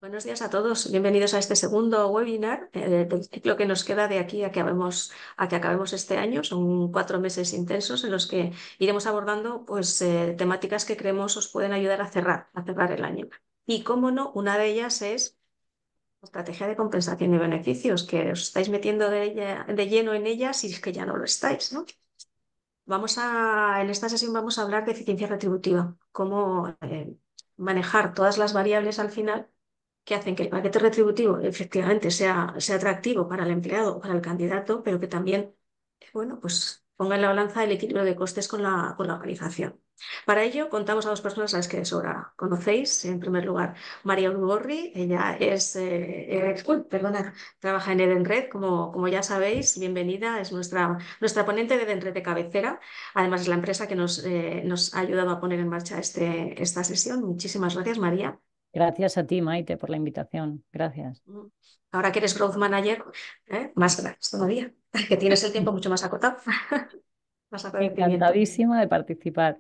Buenos días a todos. Bienvenidos a este segundo webinar del ciclo que nos queda de aquí a que acabemos este año. Son 4 meses intensos en los que iremos abordando temáticas que creemos os pueden ayudar a cerrar el año. Y cómo no, una de ellas es estrategia de compensación y beneficios, que os estáis metiendo de lleno en ella si es que ya no lo estáis, ¿no? En esta sesión vamos a hablar de eficiencia retributiva, cómo manejar todas las variables al final que hacen que el paquete retributivo efectivamente sea atractivo para el empleado o para el candidato, pero que también, bueno, pues ponga en la balanza el equilibrio de costes con la organización. Para ello, contamos a dos personas a las que de sobra conocéis. En primer lugar, María Urgorri. Ella trabaja en Edenred, como ya sabéis. Bienvenida, es nuestra ponente de Edenred de cabecera. Además, es la empresa que nos ha ayudado a poner en marcha esta sesión. Muchísimas gracias, María. Gracias a ti, Maite, por la invitación. Gracias. Ahora que eres growth manager, más gracias todavía, que tienes el tiempo mucho más acotado, más agradecimiento. Encantadísima de participar.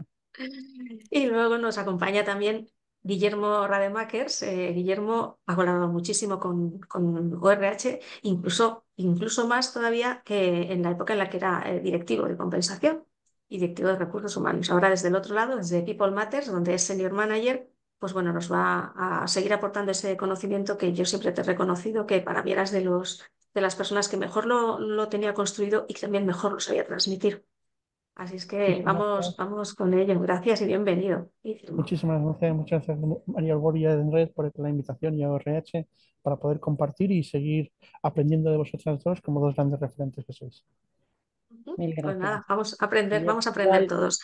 Y luego nos acompaña también Guillermo Rademakers. Guillermo ha colaborado muchísimo con ORH, incluso más todavía que en la época en la que era directivo de compensación y directivo de recursos humanos. Ahora desde el otro lado, desde People Matters, donde es senior manager, pues bueno, nos va a seguir aportando ese conocimiento que yo siempre te he reconocido, que para mí eras de las personas que mejor lo tenía construido y que también mejor lo sabía transmitir. Así es que Muchísimas vamos, gracias. vamos con ello. Gracias y bienvenido. Guillermo. Muchas gracias María Alboria de Red por la invitación y a ORH para poder compartir y seguir aprendiendo de vosotras dos como dos grandes referentes que sois. Mil Pues gracias. nada, vamos a aprender Igual, todos.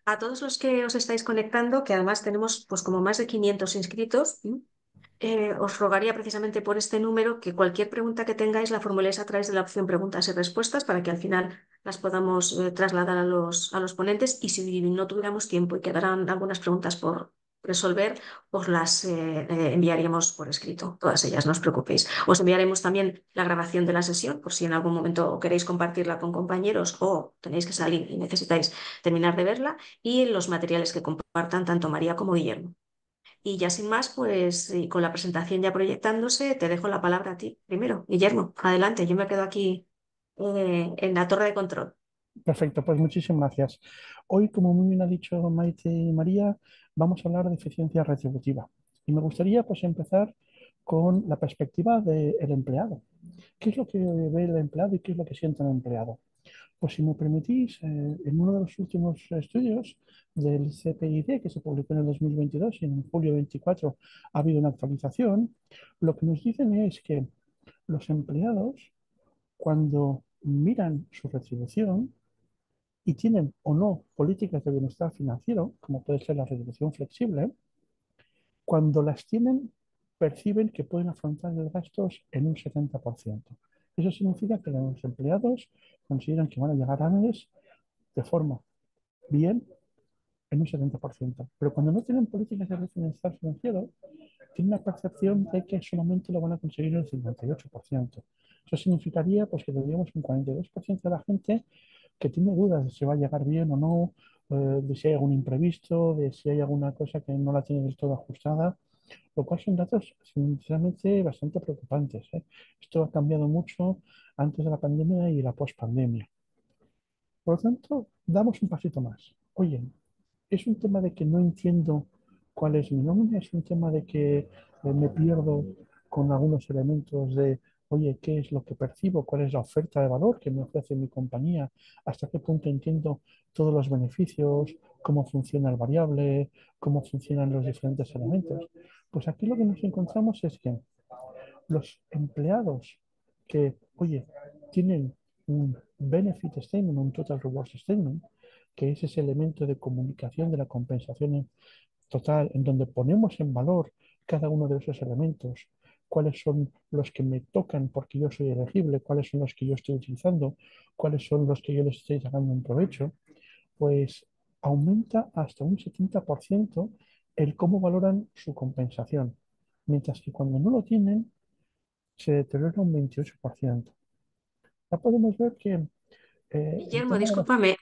A todos los que os estáis conectando, que además tenemos pues como más de 500 inscritos, os rogaría precisamente por este número que cualquier pregunta que tengáis la formuléis a través de la opción preguntas y respuestas para que al final las podamos trasladar a los ponentes y si no tuviéramos tiempo y quedaran algunas preguntas por resolver, os las enviaríamos por escrito, todas ellas, no os preocupéis. Os enviaremos también la grabación de la sesión por si en algún momento queréis compartirla con compañeros o tenéis que salir y necesitáis terminar de verla y los materiales que compartan tanto María como Guillermo. Y ya sin más, pues y con la presentación ya proyectándose, te dejo la palabra a ti. Primero, Guillermo, adelante, yo me quedo aquí en la torre de control. Perfecto, pues muchísimas gracias. Hoy, como muy bien ha dicho Maite y María, vamos a hablar de eficiencia retributiva. Y me gustaría pues empezar con la perspectiva del empleado. ¿Qué es lo que ve el empleado y qué es lo que siente el empleado? Pues si me permitís, en uno de los últimos estudios del CPID que se publicó en el 2022 y en julio 24 ha habido una actualización, lo que nos dicen es que los empleados, cuando miran su retribución y tienen o no políticas de bienestar financiero, como puede ser la retribución flexible, cuando las tienen, perciben que pueden afrontar los gastos en un 70%. Eso significa que los empleados consideran que van a llegar a mes de forma bien en un 70%. Pero cuando no tienen políticas de bienestar financiero, tienen la percepción de que solamente lo van a conseguir en el 58%. Eso significaría pues, que tendríamos un 42% de la gente que tiene dudas de si va a llegar bien o no, de si hay algún imprevisto, de si hay alguna cosa que no la tiene del todo ajustada, lo cual son datos sinceramente bastante preocupantes, ¿eh? Esto ha cambiado mucho antes de la pandemia y la pospandemia. Por lo tanto, damos un pasito más. Oye, es un tema de que no entiendo cuál es mi nómina, es un tema de que me pierdo con algunos elementos de, oye, ¿qué es lo que percibo? ¿Cuál es la oferta de valor que me ofrece mi compañía? ¿Hasta qué punto entiendo todos los beneficios? ¿Cómo funciona el variable? ¿Cómo funcionan los diferentes elementos? Pues aquí lo que nos encontramos es que los empleados que, oye, tienen un benefit statement, un total reward statement, que es ese elemento de comunicación de la compensación total, en donde ponemos en valor cada uno de esos elementos, cuáles son los que me tocan porque yo soy elegible, cuáles son los que yo estoy utilizando, cuáles son los que yo les estoy sacando un provecho, pues aumenta hasta un 70% el cómo valoran su compensación, mientras que cuando no lo tienen, se deteriora un 28%. Ya podemos ver que el Guillermo, tema de la... discúlpame,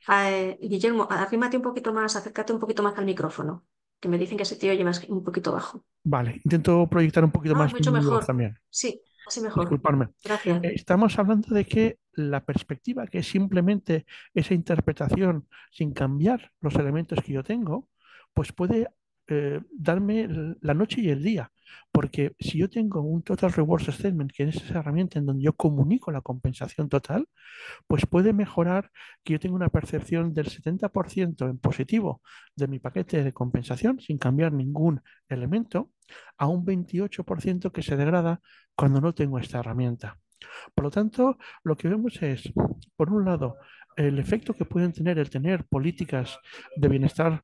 Guillermo, arrímate un poquito más, acércate un poquito más al micrófono. que me dicen que se te oye más, un poquito bajo. Vale, intento proyectar un poquito Ah, más mucho mi voz mejor. también. Sí, así mejor. Disculparme. Gracias. Estamos hablando de que la perspectiva, que es simplemente esa interpretación sin cambiar los elementos que yo tengo, pues puede darme la noche y el día. Porque si yo tengo un Total Rewards Statement, que es esa herramienta en donde yo comunico la compensación total, pues puede mejorar que yo tenga una percepción del 70% en positivo de mi paquete de compensación sin cambiar ningún elemento a un 28% que se degrada cuando no tengo esta herramienta. Por lo tanto, lo que vemos es, por un lado, el efecto que pueden tener el tener políticas de bienestar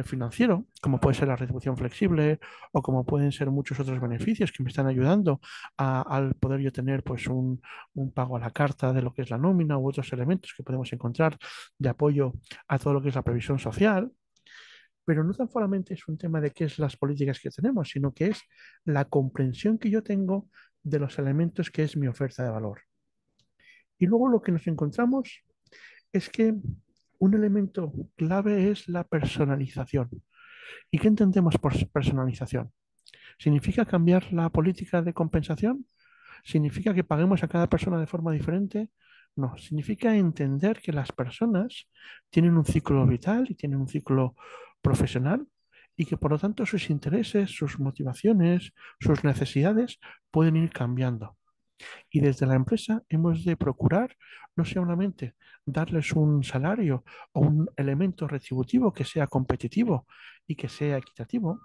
financiero, como puede ser la retribución flexible o como pueden ser muchos otros beneficios que me están ayudando al poder yo tener pues un pago a la carta de lo que es la nómina u otros elementos que podemos encontrar de apoyo a todo lo que es la previsión social. Pero no tan solamente es un tema de qué es las políticas que tenemos, sino que es la comprensión que yo tengo de los elementos que es mi oferta de valor. Y luego lo que nos encontramos es que un elemento clave es la personalización. ¿Y qué entendemos por personalización? ¿Significa cambiar la política de compensación? ¿Significa que paguemos a cada persona de forma diferente? No, significa entender que las personas tienen un ciclo vital y tienen un ciclo profesional y que por lo tanto sus intereses, sus motivaciones, sus necesidades pueden ir cambiando. Y desde la empresa hemos de procurar no solamente darles un salario o un elemento retributivo que sea competitivo y que sea equitativo,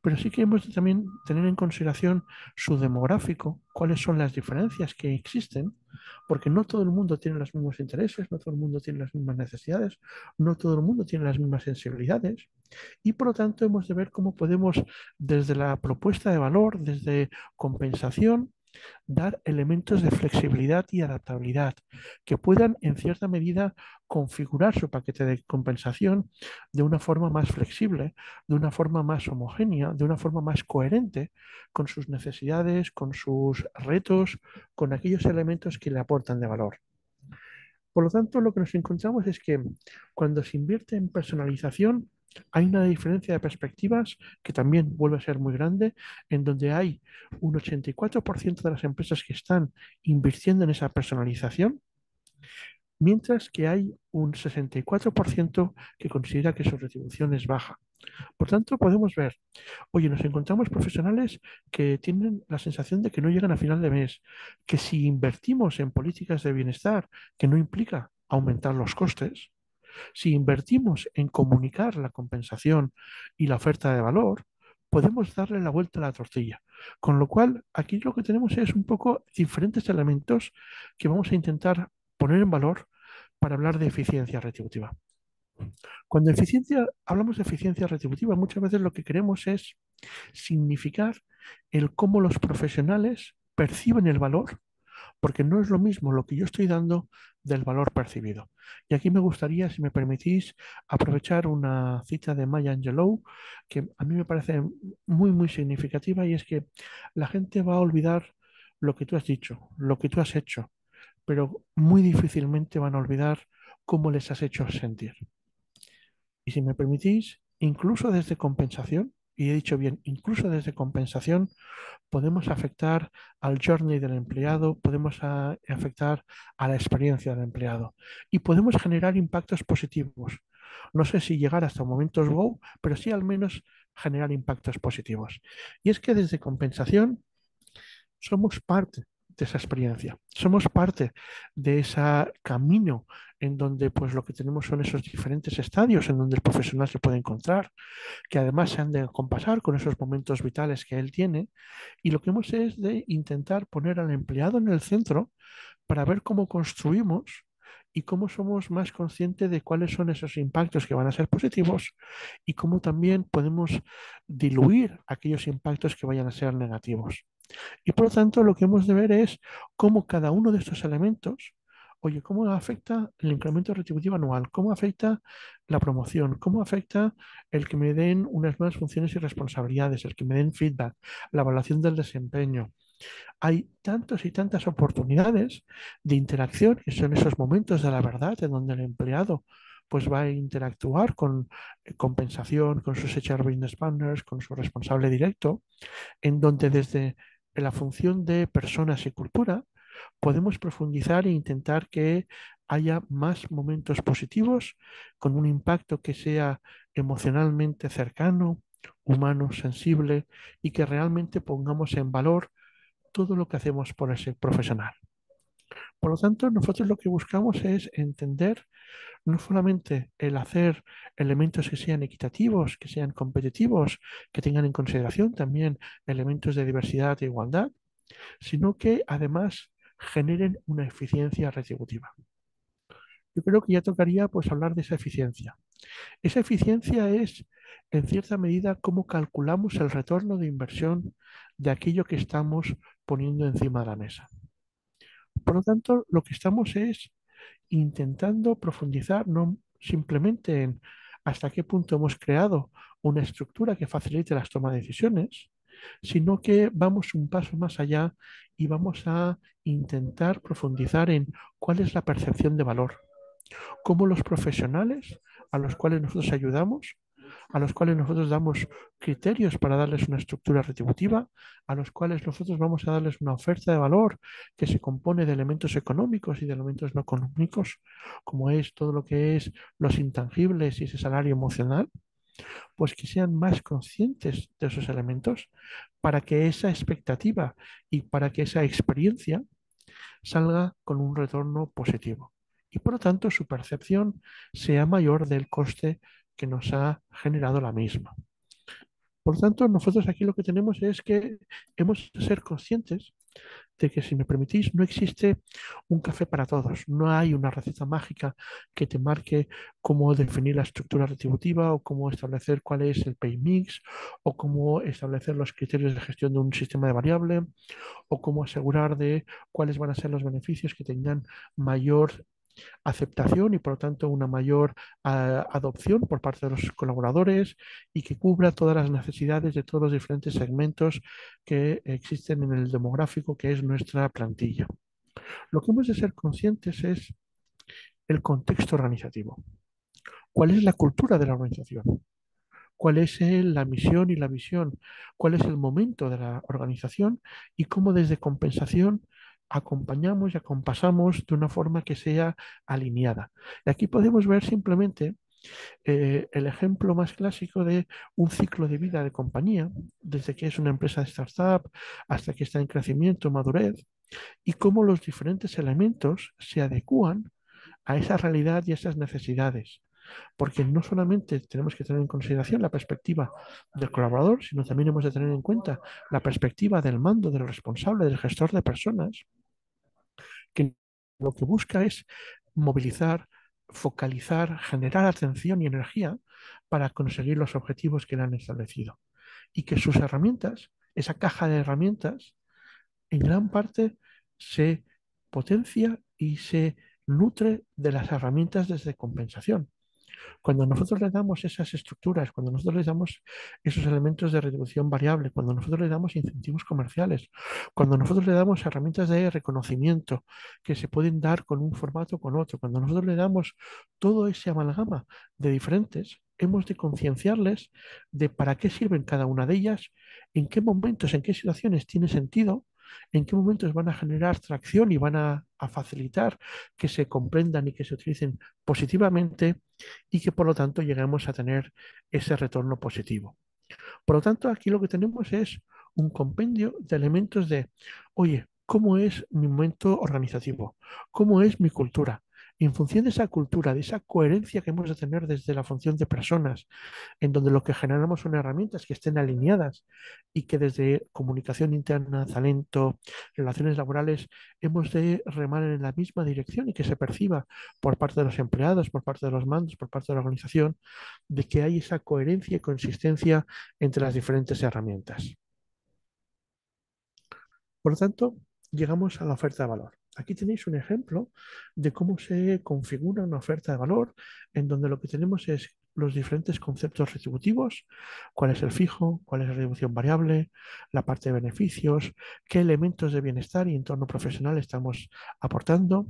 pero sí que hemos de también tener en consideración su demográfico, cuáles son las diferencias que existen, porque no todo el mundo tiene los mismos intereses, no todo el mundo tiene las mismas necesidades, no todo el mundo tiene las mismas sensibilidades, y por lo tanto hemos de ver cómo podemos, desde la propuesta de valor, desde compensación, dar elementos de flexibilidad y adaptabilidad que puedan en cierta medida configurar su paquete de compensación de una forma más flexible, de una forma más homogénea, de una forma más coherente con sus necesidades, con sus retos, con aquellos elementos que le aportan de valor. Por lo tanto, lo que nos encontramos es que cuando se invierte en personalización, hay una diferencia de perspectivas que también vuelve a ser muy grande, en donde hay un 84% de las empresas que están invirtiendo en esa personalización, mientras que hay un 64% que considera que su retribución es baja. Por tanto, podemos ver, oye, nos encontramos profesionales que tienen la sensación de que no llegan a final de mes, que si invertimos en políticas de bienestar, que no implica aumentar los costes, si invertimos en comunicar la compensación y la oferta de valor, podemos darle la vuelta a la tortilla. Con lo cual, aquí lo que tenemos es un poco diferentes elementos que vamos a intentar poner en valor para hablar de eficiencia retributiva. Cuando hablamos de eficiencia retributiva, muchas veces lo que queremos es significar el cómo los profesionales perciben el valor, porque no es lo mismo lo que yo estoy dando del valor percibido. Y aquí me gustaría, si me permitís, aprovechar una cita de Maya Angelou que a mí me parece muy, muy significativa, y es que la gente va a olvidar lo que tú has dicho, lo que tú has hecho, pero muy difícilmente van a olvidar cómo les has hecho sentir. Y si me permitís, incluso desde compensación, y he dicho bien, incluso desde compensación, podemos afectar al journey del empleado, podemos afectar a la experiencia del empleado y podemos generar impactos positivos. No sé si llegar hasta momentos wow, pero sí al menos generar impactos positivos. Y es que desde compensación somos parte de esa experiencia, somos parte de ese camino en donde pues lo que tenemos son esos diferentes estadios en donde el profesional se puede encontrar, que además se han de compasar con esos momentos vitales que él tiene, y lo que hemos es de intentar poner al empleado en el centro para ver cómo construimos y cómo somos más conscientes de cuáles son esos impactos que van a ser positivos y cómo también podemos diluir aquellos impactos que vayan a ser negativos. Y por lo tanto, lo que hemos de ver es cómo cada uno de estos elementos, oye, cómo afecta el incremento retributivo anual, cómo afecta la promoción, cómo afecta el que me den unas nuevas funciones y responsabilidades, el que me den feedback, la evaluación del desempeño. Hay tantas y tantas oportunidades de interacción, que son esos momentos de la verdad en donde el empleado pues va a interactuar con compensación, con sus HR Business Partners, con su responsable directo, en donde desde la función de personas y cultura podemos profundizar e intentar que haya más momentos positivos con un impacto que sea emocionalmente cercano, humano, sensible y que realmente pongamos en valor todo lo que hacemos por ese profesional. Por lo tanto, nosotros lo que buscamos es entender no solamente el hacer elementos que sean equitativos, que sean competitivos, que tengan en consideración también elementos de diversidad e igualdad, sino que además generen una eficiencia retributiva. Yo creo que ya tocaría pues hablar de esa eficiencia. Esa eficiencia es, en cierta medida, cómo calculamos el retorno de inversión de aquello que estamos poniendo encima de la mesa. Por lo tanto, lo que estamos es intentando profundizar no simplemente en hasta qué punto hemos creado una estructura que facilite las tomas de decisiones, sino que vamos un paso más allá y vamos a intentar profundizar en cuál es la percepción de valor, cómo los profesionales a los cuales nosotros ayudamos, a los cuales nosotros damos criterios para darles una estructura retributiva, a los cuales nosotros vamos a darles una oferta de valor que se compone de elementos económicos y de elementos no económicos, como es todo lo que es los intangibles y ese salario emocional, pues que sean más conscientes de esos elementos para que esa expectativa y para que esa experiencia salga con un retorno positivo y por lo tanto su percepción sea mayor del coste que nos ha generado la misma. Por lo tanto, nosotros aquí lo que tenemos es que hemos de ser conscientes de que, si me permitís, no existe un café para todos. No hay una receta mágica que te marque cómo definir la estructura retributiva o cómo establecer cuál es el pay mix o cómo establecer los criterios de gestión de un sistema de variable o cómo asegurar de cuáles van a ser los beneficios que tengan mayor aceptación y por lo tanto una mayor adopción por parte de los colaboradores y que cubra todas las necesidades de todos los diferentes segmentos que existen en el demográfico que es nuestra plantilla. Lo que hemos de ser conscientes es el contexto organizativo. ¿Cuál es la cultura de la organización? ¿Cuál es la misión y la visión? ¿Cuál es el momento de la organización? Y cómo desde compensación acompañamos y acompasamos de una forma que sea alineada. Y aquí podemos ver simplemente el ejemplo más clásico de un ciclo de vida de compañía, desde que es una empresa de startup hasta que está en crecimiento, madurez, y cómo los diferentes elementos se adecúan a esa realidad y a esas necesidades. Porque no solamente tenemos que tener en consideración la perspectiva del colaborador, sino también hemos de tener en cuenta la perspectiva del mando, del responsable, del gestor de personas, que lo que busca es movilizar, focalizar, generar atención y energía para conseguir los objetivos que le han establecido. Y que sus herramientas, esa caja de herramientas, en gran parte se potencia y se nutre de las herramientas desde compensación. Cuando nosotros le damos esas estructuras, cuando nosotros le damos esos elementos de retribución variable, cuando nosotros le damos incentivos comerciales, cuando nosotros le damos herramientas de reconocimiento que se pueden dar con un formato o con otro, cuando nosotros le damos todo ese amalgama de diferentes, hemos de concienciarles de para qué sirven cada una de ellas, en qué momentos, en qué situaciones tiene sentido, en qué momentos van a generar tracción y van a facilitar que se comprendan y que se utilicen positivamente y que por lo tanto lleguemos a tener ese retorno positivo. Por lo tanto, aquí lo que tenemos es un compendio de elementos de, oye, ¿cómo es mi momento organizativo? ¿Cómo es mi cultura? Y en función de esa cultura, de esa coherencia que hemos de tener desde la función de personas, en donde lo que generamos son herramientas que estén alineadas y que desde comunicación interna, talento, relaciones laborales, hemos de remar en la misma dirección y que se perciba por parte de los empleados, por parte de los mandos, por parte de la organización, de que hay esa coherencia y consistencia entre las diferentes herramientas. Por lo tanto, llegamos a la oferta de valor. Aquí tenéis un ejemplo de cómo se configura una oferta de valor en donde lo que tenemos es los diferentes conceptos retributivos, cuál es el fijo, cuál es la retribución variable, la parte de beneficios, qué elementos de bienestar y entorno profesional estamos aportando,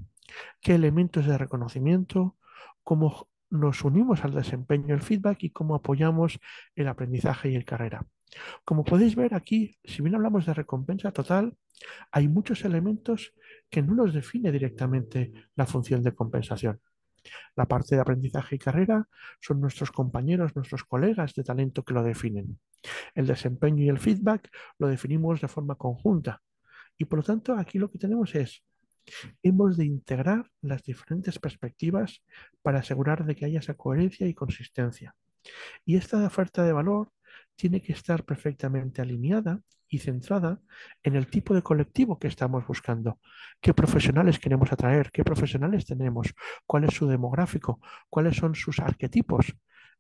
qué elementos de reconocimiento, cómo nos unimos al desempeño, el feedback y cómo apoyamos el aprendizaje y el carrera. Como podéis ver aquí, si bien hablamos de recompensa total, hay muchos elementos que no nos define directamente la función de compensación. La parte de aprendizaje y carrera son nuestros compañeros, nuestros colegas de talento que lo definen. El desempeño y el feedback lo definimos de forma conjunta. Y por lo tanto, aquí lo que tenemos es, hemos de integrar las diferentes perspectivas para asegurar de que haya esa coherencia y consistencia. Y esta oferta de valor tiene que estar perfectamente alineada y centrada en el tipo de colectivo que estamos buscando. ¿Qué profesionales queremos atraer? ¿Qué profesionales tenemos? ¿Cuál es su demográfico? ¿Cuáles son sus arquetipos?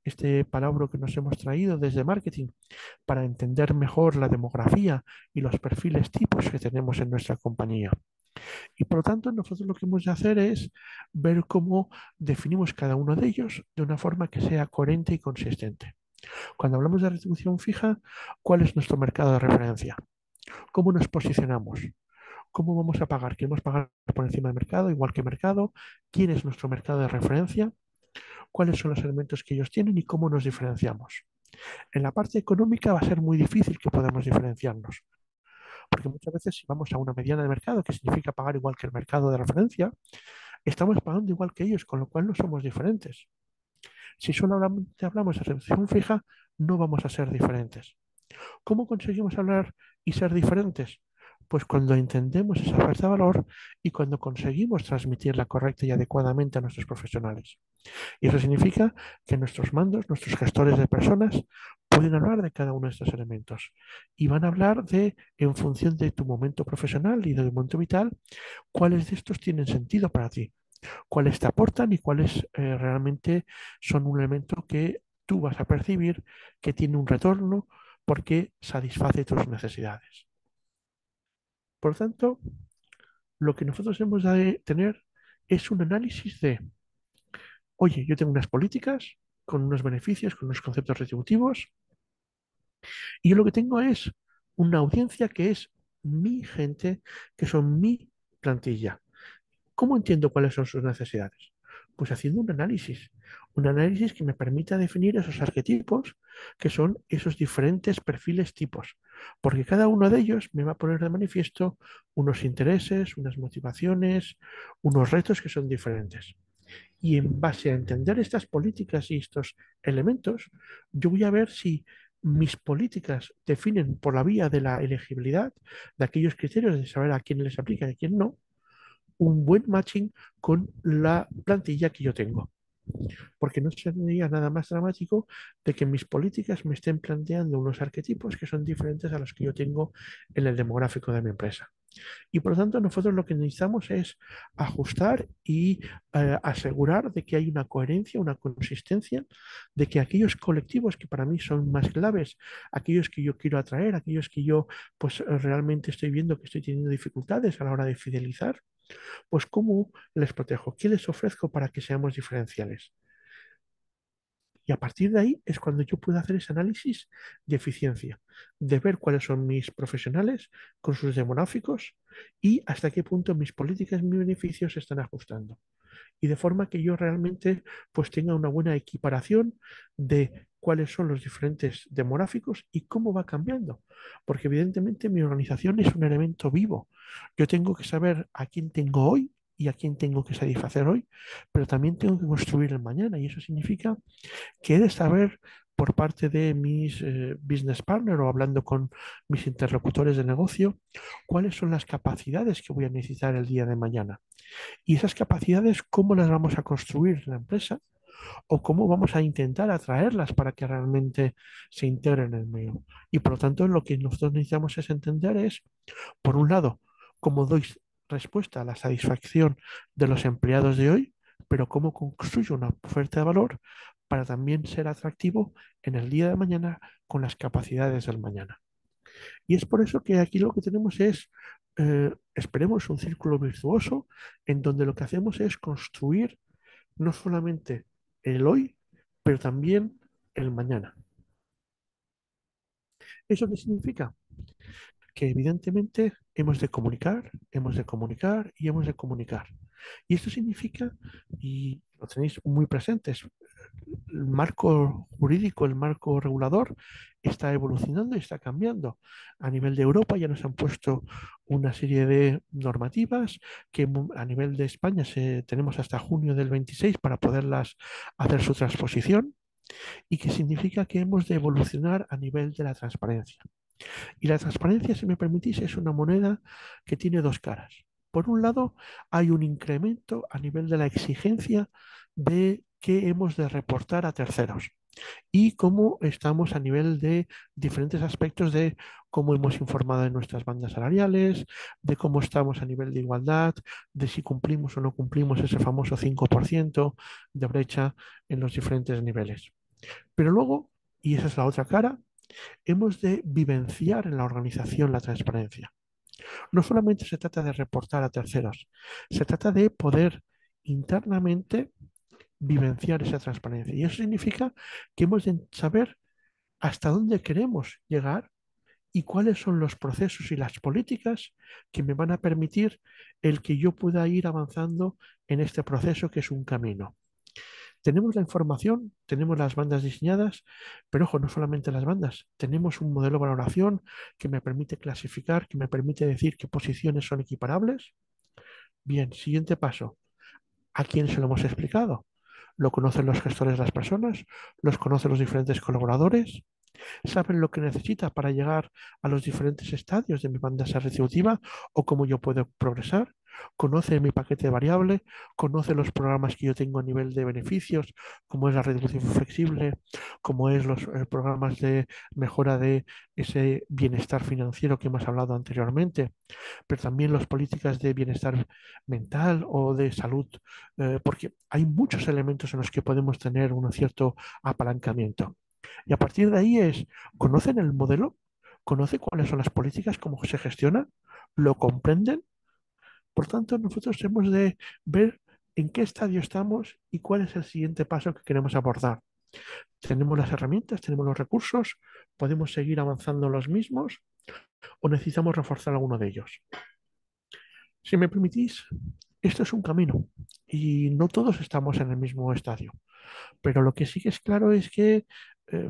Este palabra que nos hemos traído desde marketing para entender mejor la demografía y los perfiles tipos que tenemos en nuestra compañía. Y por lo tanto, nosotros lo que hemos de hacer es ver cómo definimos cada uno de ellos de una forma que sea coherente y consistente. Cuando hablamos de retribución fija, ¿cuál es nuestro mercado de referencia? ¿Cómo nos posicionamos? ¿Cómo vamos a pagar? ¿Queremos pagar por encima del mercado, igual que mercado? ¿Quién es nuestro mercado de referencia? ¿Cuáles son los elementos que ellos tienen y cómo nos diferenciamos? En la parte económica va a ser muy difícil que podamos diferenciarnos, porque muchas veces si vamos a una mediana de mercado, que significa pagar igual que el mercado de referencia, estamos pagando igual que ellos, con lo cual no somos diferentes. Si solamente hablamos de reducción fija, no vamos a ser diferentes. ¿Cómo conseguimos hablar y ser diferentes? Pues cuando entendemos esa oferta de valor y cuando conseguimos transmitirla correcta y adecuadamente a nuestros profesionales. Y eso significa que nuestros mandos, nuestros gestores de personas, pueden hablar de cada uno de estos elementos y van a hablar de, en función de tu momento profesional y de tu momento vital, cuáles de estos tienen sentido para ti, cuáles te aportan y cuáles realmente son un elemento que tú vas a percibir que tiene un retorno porque satisface tus necesidades. Por lo tanto, lo que nosotros hemos de tener es un análisis de, oye, yo tengo unas políticas con unos beneficios, con unos conceptos retributivos, y yo lo que tengo es una audiencia que es mi gente, que son mi plantilla. ¿Cómo entiendo cuáles son sus necesidades? Pues haciendo un análisis que me permita definir esos arquetipos, que son esos diferentes perfiles tipos, porque cada uno de ellos me va a poner de manifiesto unos intereses, unas motivaciones, unos retos que son diferentes. Y en base a entender estas políticas y estos elementos, yo voy a ver si mis políticas definen por la vía de la elegibilidad, de aquellos criterios de saber a quién les aplica y a quién no, un buen matching con la plantilla que yo tengo. Porque no sería nada más dramático de que mis políticas me estén planteando unos arquetipos que son diferentes a los que yo tengo en el demográfico de mi empresa. Y por lo tanto, nosotros lo que necesitamos es ajustar y asegurar de que hay una coherencia, una consistencia, de que aquellos colectivos que para mí son más claves, aquellos que yo quiero atraer, aquellos que yo pues realmente estoy viendo que estoy teniendo dificultades a la hora de fidelizar, pues ¿cómo les protejo? ¿Qué les ofrezco para que seamos diferenciales? Y a partir de ahí es cuando yo puedo hacer ese análisis de eficiencia, de ver cuáles son mis profesionales con sus demográficos y hasta qué punto mis políticas y mis beneficios se están ajustando. Y de forma que yo realmente pues tenga una buena equiparación de cuáles son los diferentes demográficos y cómo va cambiando. Porque evidentemente mi organización es un elemento vivo. Yo tengo que saber a quién tengo hoy y a quién tengo que satisfacer hoy, pero también tengo que construir el mañana y eso significa que he de saber por parte de mis business partners o hablando con mis interlocutores de negocio, cuáles son las capacidades que voy a necesitar el día de mañana. Y esas capacidades, ¿cómo las vamos a construir en la empresa? ¿O cómo vamos a intentar atraerlas para que realmente se integren en el medio? Y por lo tanto, lo que nosotros necesitamos es entender es, por un lado, cómo doy respuesta a la satisfacción de los empleados de hoy, pero cómo construyo una oferta de valor para también ser atractivo en el día de mañana con las capacidades del mañana. Y es por eso que aquí lo que tenemos es, esperemos, un círculo virtuoso en donde lo que hacemos es construir no solamente el hoy, pero también el mañana. ¿Eso qué significa? Que evidentemente hemos de comunicar, hemos de comunicar y hemos de comunicar. Y esto significa, y lo tenéis muy presentes. El marco jurídico, el marco regulador está evolucionando y está cambiando. A nivel de Europa ya nos han puesto una serie de normativas que a nivel de España tenemos hasta junio del 26 para poderlas hacer su transposición y que significa que hemos de evolucionar a nivel de la transparencia. Y la transparencia, si me permitís, es una moneda que tiene dos caras. Por un lado, hay un incremento a nivel de la exigencia de qué hemos de reportar a terceros y cómo estamos a nivel de diferentes aspectos de cómo hemos informado de nuestras bandas salariales, de cómo estamos a nivel de igualdad, de si cumplimos o no cumplimos ese famoso 5% de brecha en los diferentes niveles. Pero luego, y esa es la otra cara, hemos de vivenciar en la organización la transparencia. No solamente se trata de reportar a terceros, se trata de poder internamente vivenciar esa transparencia. Y eso significa que hemos de saber hasta dónde queremos llegar y cuáles son los procesos y las políticas que me van a permitir el que yo pueda ir avanzando en este proceso que es un camino. Tenemos la información, tenemos las bandas diseñadas, pero ojo, no solamente las bandas, tenemos un modelo de valoración que me permite clasificar, que me permite decir qué posiciones son equiparables. Bien, siguiente paso. ¿A quién se lo hemos explicado? ¿Lo conocen los gestores de las personas? ¿Los conocen los diferentes colaboradores? ¿Saben lo que necesita para llegar a los diferentes estadios de mi banda retributiva o cómo yo puedo progresar? ¿Conoce mi paquete variable? ¿Conoce los programas que yo tengo a nivel de beneficios, como es la retribución flexible, como es los programas de mejora de ese bienestar financiero que hemos hablado anteriormente, pero también las políticas de bienestar mental o de salud, porque hay muchos elementos en los que podemos tener un cierto apalancamiento. Y a partir de ahí ¿conocen el modelo? ¿Conocen cuáles son las políticas, cómo se gestionan? ¿Lo comprenden? Por tanto, nosotros hemos de ver en qué estadio estamos y cuál es el siguiente paso que queremos abordar. ¿Tenemos las herramientas? ¿Tenemos los recursos? ¿Podemos seguir avanzando los mismos? ¿O necesitamos reforzar alguno de ellos? Si me permitís, esto es un camino y no todos estamos en el mismo estadio. Pero lo que sí que es claro es que eh,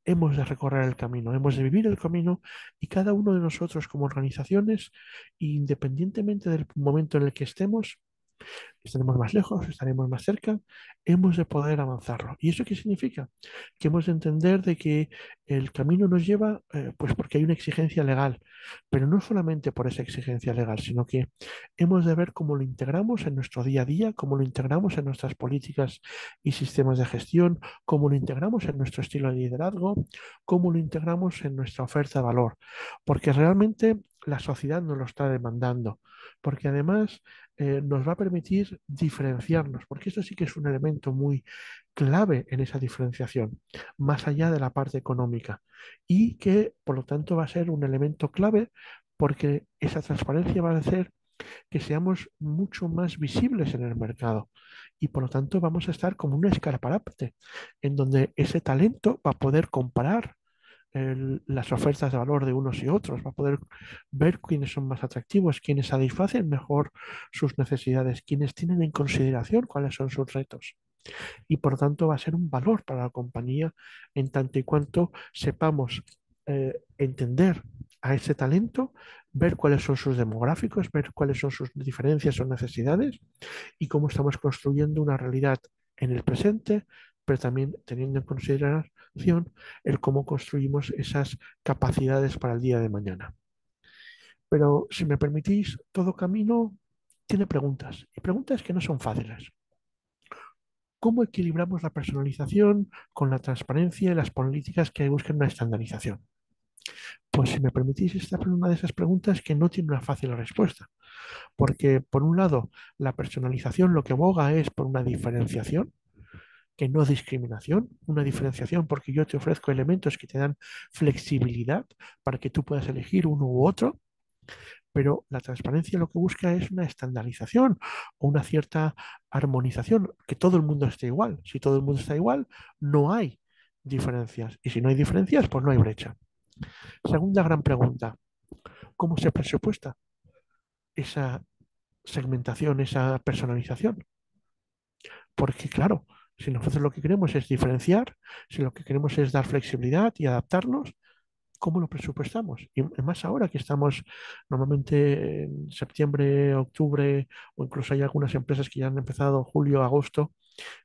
hemos de recorrer el camino, hemos de vivir el camino y cada uno de nosotros como organizaciones, independientemente del momento en el que estemos, estaremos más lejos, estaremos más cerca, hemos de poder avanzarlo. ¿Y eso qué significa? Que hemos de entender de que el camino nos lleva, pues porque hay una exigencia legal, pero no solamente por esa exigencia legal, sino que hemos de ver cómo lo integramos en nuestro día a día, cómo lo integramos en nuestras políticas y sistemas de gestión, cómo lo integramos en nuestro estilo de liderazgo, cómo lo integramos en nuestra oferta de valor, porque realmente la sociedad nos lo está demandando, porque además nos va a permitir diferenciarnos, porque esto sí que es un elemento muy clave en esa diferenciación, más allá de la parte económica, y que por lo tanto va a ser un elemento clave porque esa transparencia va a hacer que seamos mucho más visibles en el mercado y por lo tanto vamos a estar como un escaparate en donde ese talento va a poder comparar las ofertas de valor de unos y otros, va a poder ver quiénes son más atractivos, quiénes satisfacen mejor sus necesidades, quiénes tienen en consideración cuáles son sus retos. Y por lo tanto va a ser un valor para la compañía en tanto y cuanto sepamos entender a ese talento, ver cuáles son sus demográficos, ver cuáles son sus diferencias o necesidades y cómo estamos construyendo una realidad en el presente, pero también teniendo en consideración el cómo construimos esas capacidades para el día de mañana. Pero si me permitís, todo camino tiene preguntas y preguntas que no son fáciles. ¿Cómo equilibramos la personalización con la transparencia y las políticas que buscan una estandarización? Pues si me permitís, esta es una de esas preguntas que no tiene una fácil respuesta, porque por un lado, la personalización lo que aboga es por una diferenciación, que no discriminación, una diferenciación porque yo te ofrezco elementos que te dan flexibilidad para que tú puedas elegir uno u otro, pero la transparencia lo que busca es una estandarización o una cierta armonización, que todo el mundo esté igual. Si todo el mundo está igual, no hay diferencias. Y si no hay diferencias, pues no hay brecha. Segunda gran pregunta, ¿cómo se presupuesta esa segmentación, esa personalización? Porque claro, si nosotros lo que queremos es diferenciar, si lo que queremos es dar flexibilidad y adaptarnos, ¿cómo lo presupuestamos? Y más ahora que estamos normalmente en septiembre, octubre, o incluso hay algunas empresas que ya han empezado julio, agosto,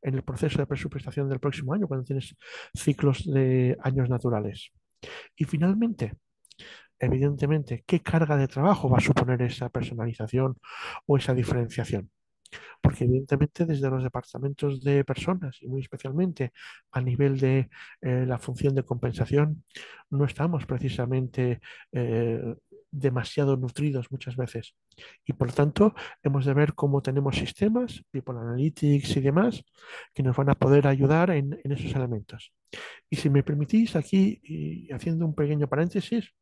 en el proceso de presupuestación del próximo año, cuando tienes ciclos de años naturales. Y finalmente, evidentemente, ¿qué carga de trabajo va a suponer esa personalización o esa diferenciación? Porque evidentemente desde los departamentos de personas y muy especialmente a nivel de la función de compensación, no estamos precisamente demasiado nutridos muchas veces. Y por lo tanto, hemos de ver cómo tenemos sistemas, People Analytics y demás, que nos van a poder ayudar en esos elementos. Y si me permitís, aquí, y haciendo un pequeño paréntesis,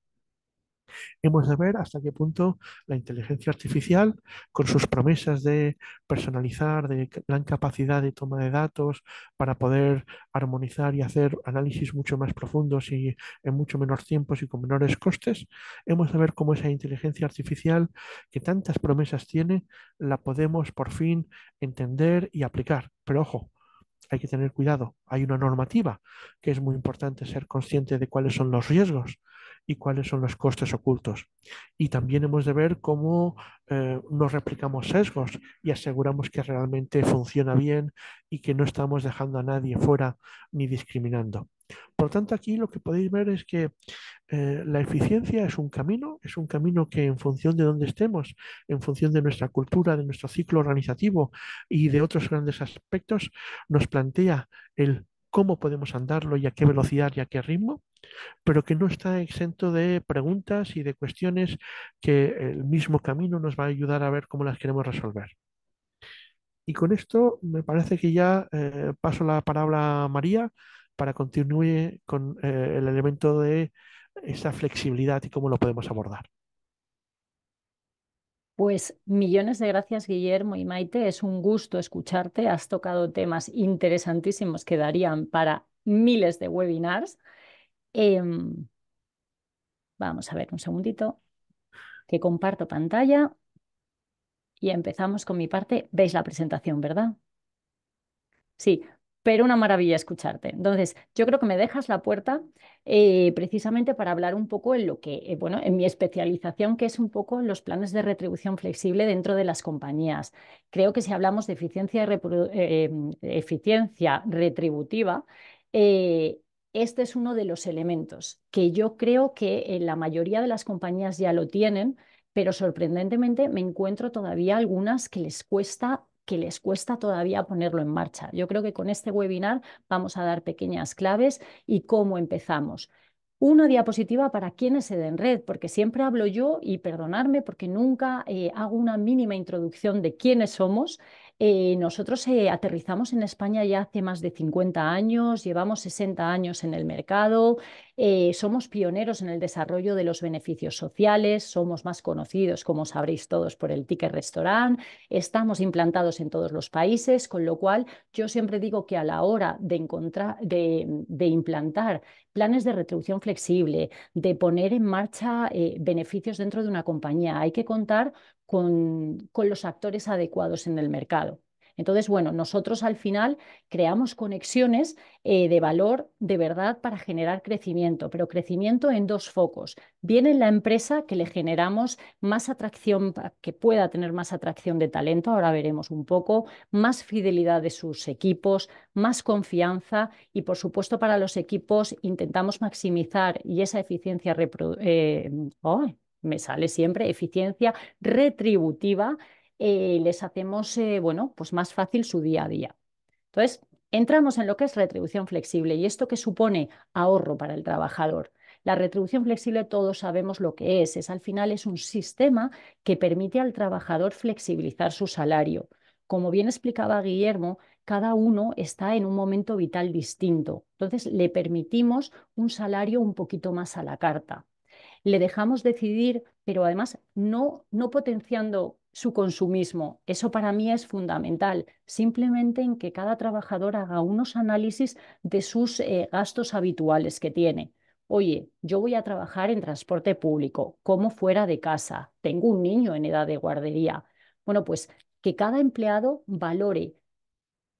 hemos de ver hasta qué punto la inteligencia artificial, con sus promesas de personalizar, de gran capacidad de toma de datos para poder armonizar y hacer análisis mucho más profundos y en mucho menor tiempos y con menores costes, hemos de ver cómo esa inteligencia artificial que tantas promesas tiene, la podemos por fin entender y aplicar. Pero ojo, hay que tener cuidado. Hay una normativa que es muy importante ser consciente de cuáles son los riesgos y cuáles son los costes ocultos. Y también hemos de ver cómo nos replicamos sesgos y aseguramos que realmente funciona bien y que no estamos dejando a nadie fuera ni discriminando. Por lo tanto, aquí lo que podéis ver es que la eficiencia es un camino que en función de dónde estemos, en función de nuestra cultura, de nuestro ciclo organizativo y de otros grandes aspectos, nos plantea el cómo podemos andarlo y a qué velocidad y a qué ritmo, pero que no está exento de preguntas y de cuestiones que el mismo camino nos va a ayudar a ver cómo las queremos resolver. Y con esto me parece que ya paso la palabra a María para continúe con el elemento de esa flexibilidad y cómo lo podemos abordar. Pues millones de gracias, Guillermo y Maite. Es un gusto escucharte. Has tocado temas interesantísimos que darían para miles de webinars. Em, Vamos a ver un segundito, que comparto pantalla y empezamos con mi parte. ¿Veis la presentación, verdad? Sí, pero una maravilla escucharte. Entonces, yo creo que me dejas la puerta precisamente para hablar un poco en lo que, bueno, en mi especialización, que es un poco los planes de retribución flexible dentro de las compañías. Creo que si hablamos de eficiencia retributiva, eh, este es uno de los elementos que yo creo que en la mayoría de las compañías ya lo tienen, pero sorprendentemente me encuentro todavía algunas que les cuesta todavía ponerlo en marcha. Yo creo que con este webinar vamos a dar pequeñas claves y cómo empezamos. Una diapositiva para quienes se den red, porque siempre hablo yo y perdonarme porque nunca hago una mínima introducción de quiénes somos. Nosotros aterrizamos en España ya hace más de 50 años, llevamos 60 años en el mercado, somos pioneros en el desarrollo de los beneficios sociales, somos más conocidos, como sabréis todos, por el ticket restaurant, estamos implantados en todos los países, con lo cual yo siempre digo que a la hora de implantar planes de retribución flexible, de poner en marcha beneficios dentro de una compañía, hay que contar con los actores adecuados en el mercado. Entonces, bueno, nosotros al final creamos conexiones de valor de verdad para generar crecimiento, pero crecimiento en dos focos. Bien en la empresa, que le generamos más atracción, que pueda tener más atracción de talento, ahora veremos un poco, más fidelidad de sus equipos, más confianza y, por supuesto, para los equipos intentamos maximizar y esa eficiencia me sale siempre, eficiencia retributiva, les hacemos bueno, pues más fácil su día a día. Entonces, entramos en lo que es retribución flexible y esto que supone ahorro para el trabajador. La retribución flexible todos sabemos lo que es al final es un sistema que permite al trabajador flexibilizar su salario. Como bien explicaba Guillermo, cada uno está en un momento vital distinto. Entonces, le permitimos un salario un poquito más a la carta. Le dejamos decidir, pero además no potenciando su consumismo. Eso para mí es fundamental. Simplemente en que cada trabajador haga unos análisis de sus gastos habituales que tiene. Oye, yo voy a trabajar en transporte público, como fuera de casa, tengo un niño en edad de guardería. Bueno, pues que cada empleado valore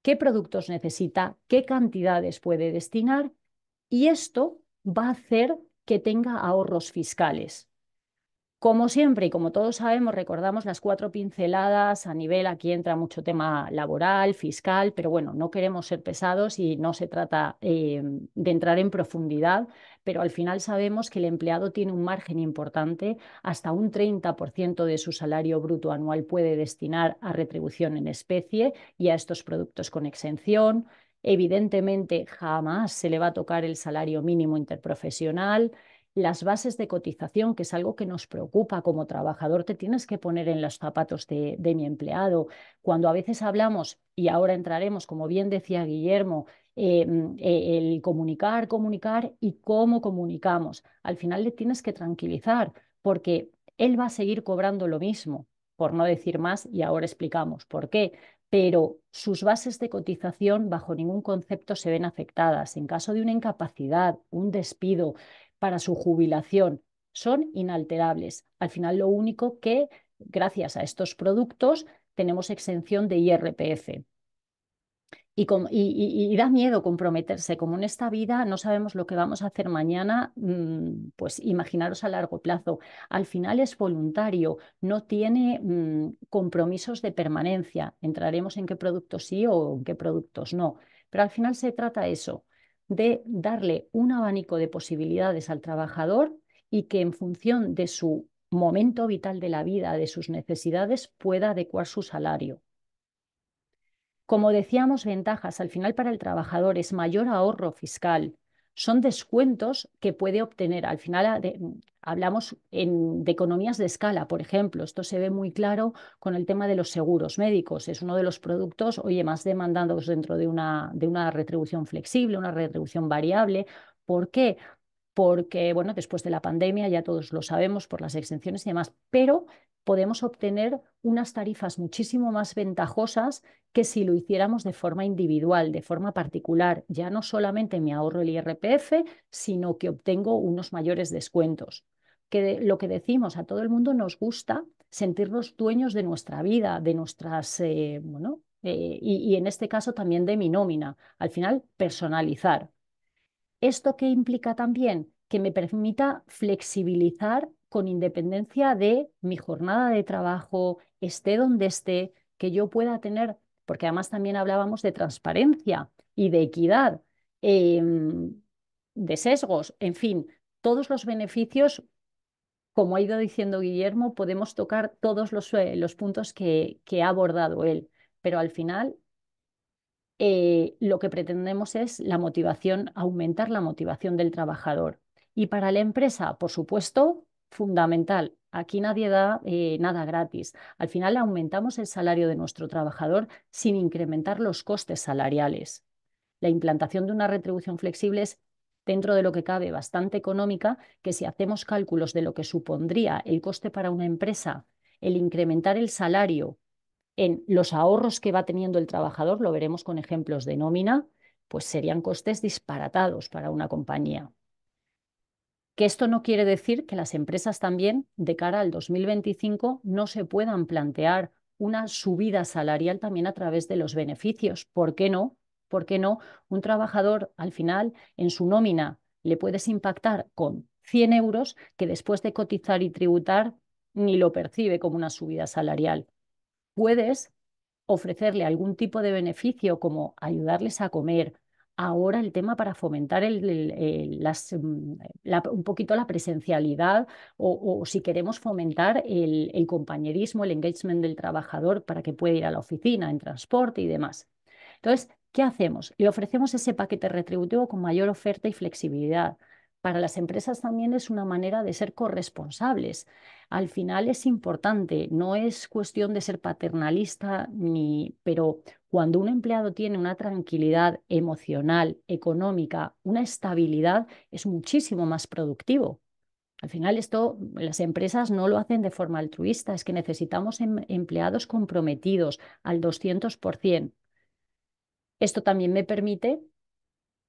qué productos necesita, qué cantidades puede destinar, y esto va a hacer que tenga ahorros fiscales. Como siempre y como todos sabemos, recordamos las 4 pinceladas a nivel, aquí entra mucho tema laboral, fiscal, pero bueno, no queremos ser pesados y no se trata de entrar en profundidad, pero al final sabemos que el empleado tiene un margen importante, hasta un 30% de su salario bruto anual puede destinar a retribución en especie y a estos productos con exención. Evidentemente, jamás se le va a tocar el salario mínimo interprofesional. Las bases de cotización, que es algo que nos preocupa como trabajador, te tienes que poner en los zapatos de mi empleado. Cuando a veces hablamos, y ahora entraremos, como bien decía Guillermo, el comunicar, comunicar y cómo comunicamos. Al final le tienes que tranquilizar, porque él va a seguir cobrando lo mismo, por no decir más, y ahora explicamos por qué. Pero sus bases de cotización bajo ningún concepto se ven afectadas. En caso de una incapacidad, un despido, para su jubilación, son inalterables. Al final, lo único que, gracias a estos productos, tenemos exención de IRPF. Y da miedo comprometerse, como en esta vida no sabemos lo que vamos a hacer mañana, pues imaginaros a largo plazo. Al final es voluntario, no tiene compromisos de permanencia. Entraremos en qué productos sí o en qué productos no, pero al final se trata eso, de darle un abanico de posibilidades al trabajador y que en función de su momento vital de la vida, de sus necesidades, pueda adecuar su salario. Como decíamos, ventajas al final para el trabajador es mayor ahorro fiscal. Son descuentos que puede obtener. Al final hablamos de economías de escala, por ejemplo. Esto se ve muy claro con el tema de los seguros médicos. Es uno de los productos, oye, más demandados dentro de una retribución flexible, una retribución variable. ¿Por qué? Porque, bueno, después de la pandemia ya todos lo sabemos por las exenciones y demás, pero podemos obtener unas tarifas muchísimo más ventajosas que si lo hiciéramos de forma individual, de forma particular. Ya no solamente me ahorro el IRPF, sino que obtengo unos mayores descuentos. Lo que decimos, a todo el mundo nos gusta sentirnos dueños de nuestra vida, de nuestras, y en este caso también de mi nómina. Al final, personalizar. ¿Esto qué implica también? Que me permita flexibilizar con independencia de mi jornada de trabajo, esté donde esté, que yo pueda tener, porque además también hablábamos de transparencia y de equidad, de sesgos, en fin, todos los beneficios, como ha ido diciendo Guillermo, podemos tocar todos los puntos que ha abordado él, pero al final lo que pretendemos es la motivación, aumentar la motivación del trabajador. Y para la empresa, por supuesto, fundamental. Aquí nadie da nada gratis. Al final aumentamos el salario de nuestro trabajador sin incrementar los costes salariales. La implantación de una retribución flexible es, dentro de lo que cabe, bastante económica, que si hacemos cálculos de lo que supondría el coste para una empresa, el incrementar el salario en los ahorros que va teniendo el trabajador, lo veremos con ejemplos de nómina, pues serían costes disparatados para una compañía. Que esto no quiere decir que las empresas también, de cara al 2025, no se puedan plantear una subida salarial también a través de los beneficios. ¿Por qué no? ¿Por qué no? Un trabajador, al final, en su nómina, le puedes impactar con 100 euros que después de cotizar y tributar ni lo percibe como una subida salarial. Puedes ofrecerle algún tipo de beneficio como ayudarles a comer. Ahora el tema para fomentar un poquito la presencialidad o si queremos fomentar el compañerismo, el engagement del trabajador para que pueda ir a la oficina, en transporte y demás. Entonces, ¿qué hacemos? Le ofrecemos ese paquete retributivo con mayor oferta y flexibilidad. Para las empresas también es una manera de ser corresponsables. Al final es importante, no es cuestión de ser paternalista, pero cuando un empleado tiene una tranquilidad emocional, económica, una estabilidad, es muchísimo más productivo. Al final esto, las empresas no lo hacen de forma altruista, es que necesitamos empleados comprometidos al 200%. Esto también me permite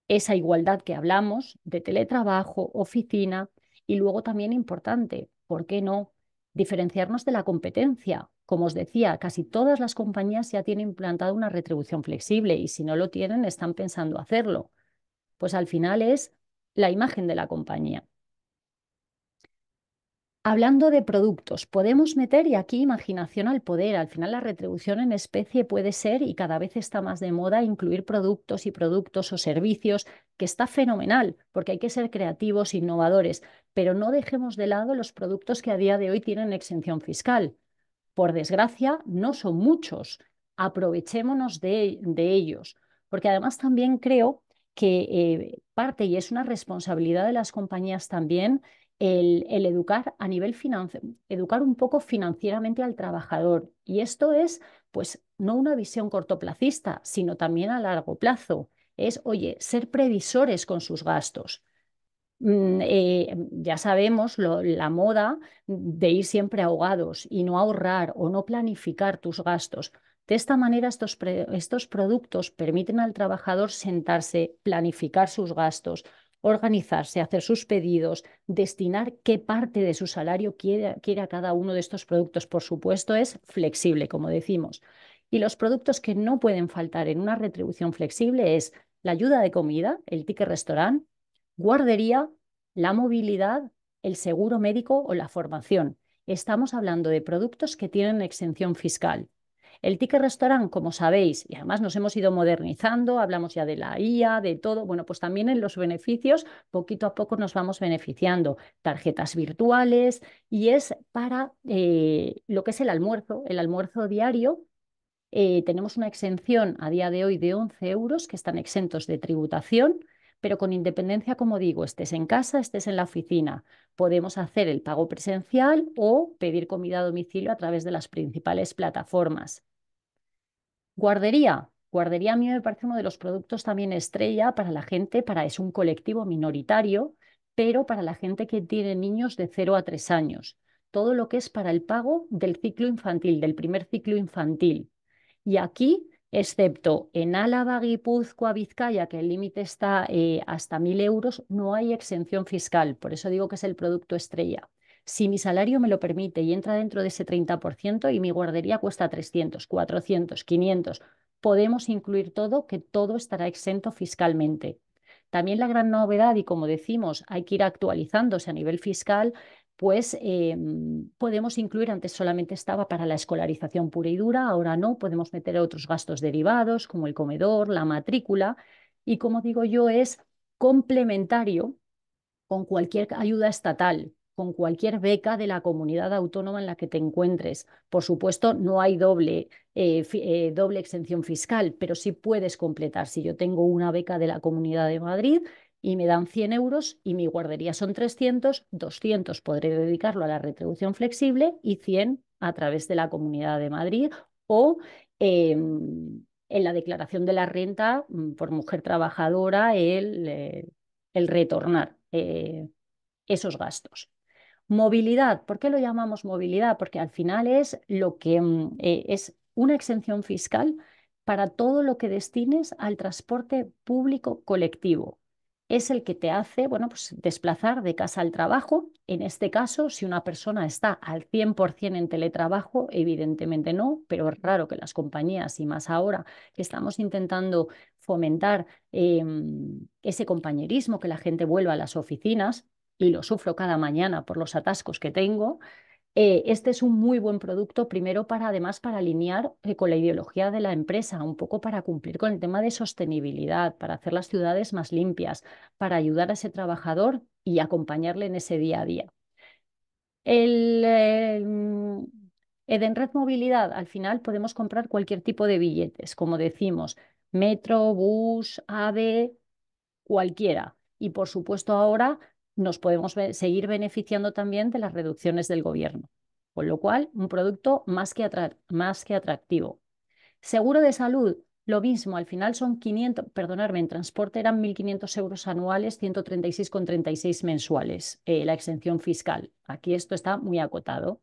esa igualdad que hablamos de teletrabajo, oficina y luego también importante, ¿por qué no? Diferenciarnos de la competencia. Como os decía, casi todas las compañías ya tienen implantado una retribución flexible y si no lo tienen, están pensando hacerlo. Pues al final es la imagen de la compañía. Hablando de productos, podemos meter, y aquí imaginación al poder, al final la retribución en especie puede ser, y cada vez está más de moda, incluir productos y productos o servicios, que está fenomenal, porque hay que ser creativos, innovadores, pero no dejemos de lado los productos que a día de hoy tienen exención fiscal. Por desgracia, no son muchos. Aprovechémonos de ellos, porque además también creo que parte, y es una responsabilidad de las compañías también, el educar a nivel financiero, educar un poco financieramente al trabajador. Y esto es, pues, no una visión cortoplacista, sino también a largo plazo. Es, oye, ser previsores con sus gastos. Ya sabemos la moda de ir siempre ahogados y no ahorrar o no planificar tus gastos. De esta manera, estos productos permiten al trabajador sentarse, planificar sus gastos, organizarse, hacer sus pedidos, destinar qué parte de su salario quiere a cada uno de estos productos. Por supuesto, es flexible, como decimos. Y los productos que no pueden faltar en una retribución flexible es la ayuda de comida, el ticket restaurant, guardería, la movilidad, el seguro médico o la formación. Estamos hablando de productos que tienen exención fiscal. El ticket restaurant, como sabéis, y además nos hemos ido modernizando, hablamos ya de la IA, de todo, bueno, pues también en los beneficios, poquito a poco nos vamos beneficiando. Tarjetas virtuales y es para lo que es el almuerzo diario. Tenemos una exención a día de hoy de 11 euros que están exentos de tributación, pero con independencia, como digo, estés en casa, estés en la oficina. Podemos hacer el pago presencial o pedir comida a domicilio a través de las principales plataformas. Guardería. Guardería a mí me parece uno de los productos también estrella para la gente, es un colectivo minoritario, pero para la gente que tiene niños de 0 a 3 años. Todo lo que es para el pago del ciclo infantil, del primer ciclo infantil. Y aquí, excepto en Álava, Guipúzcoa, Vizcaya, que el límite está hasta 1.000 euros, no hay exención fiscal. Por eso digo que es el producto estrella. Si mi salario me lo permite y entra dentro de ese 30% y mi guardería cuesta 300, 400, 500, podemos incluir todo, que todo estará exento fiscalmente. También la gran novedad, y como decimos, hay que ir actualizándose a nivel fiscal, pues podemos incluir, antes solamente estaba para la escolarización pura y dura, ahora no, podemos meter otros gastos derivados como el comedor, la matrícula, y como digo yo, es complementario con cualquier ayuda estatal, con cualquier beca de la comunidad autónoma en la que te encuentres. Por supuesto, no hay doble exención fiscal, pero sí puedes completar. Si yo tengo una beca de la Comunidad de Madrid y me dan 100 euros y mi guardería son 300, 200 podré dedicarlo a la retribución flexible y 100 a través de la Comunidad de Madrid o en la declaración de la renta por mujer trabajadora el retornar esos gastos. Movilidad, ¿por qué lo llamamos movilidad? Porque al final es lo que es una exención fiscal para todo lo que destines al transporte público colectivo. Es el que te hace, bueno, pues desplazar de casa al trabajo. En este caso, si una persona está al 100% en teletrabajo, evidentemente no, pero es raro que las compañías, y más ahora que estamos intentando fomentar ese compañerismo, que la gente vuelva a las oficinas, y lo sufro cada mañana por los atascos que tengo. Este es un muy buen producto, primero además para alinear con la ideología de la empresa, un poco para cumplir con el tema de sostenibilidad, para hacer las ciudades más limpias, para ayudar a ese trabajador y acompañarle en ese día a día. Edenred Movilidad, al final podemos comprar cualquier tipo de billetes, como decimos, metro, bus, AVE, cualquiera. Y por supuesto ahora nos podemos seguir beneficiando también de las reducciones del gobierno. Con lo cual, un producto más que atractivo. Seguro de salud, lo mismo, al final son 500, perdonadme, en transporte eran 1.500 euros anuales, 136,36 mensuales, la exención fiscal. Aquí esto está muy acotado.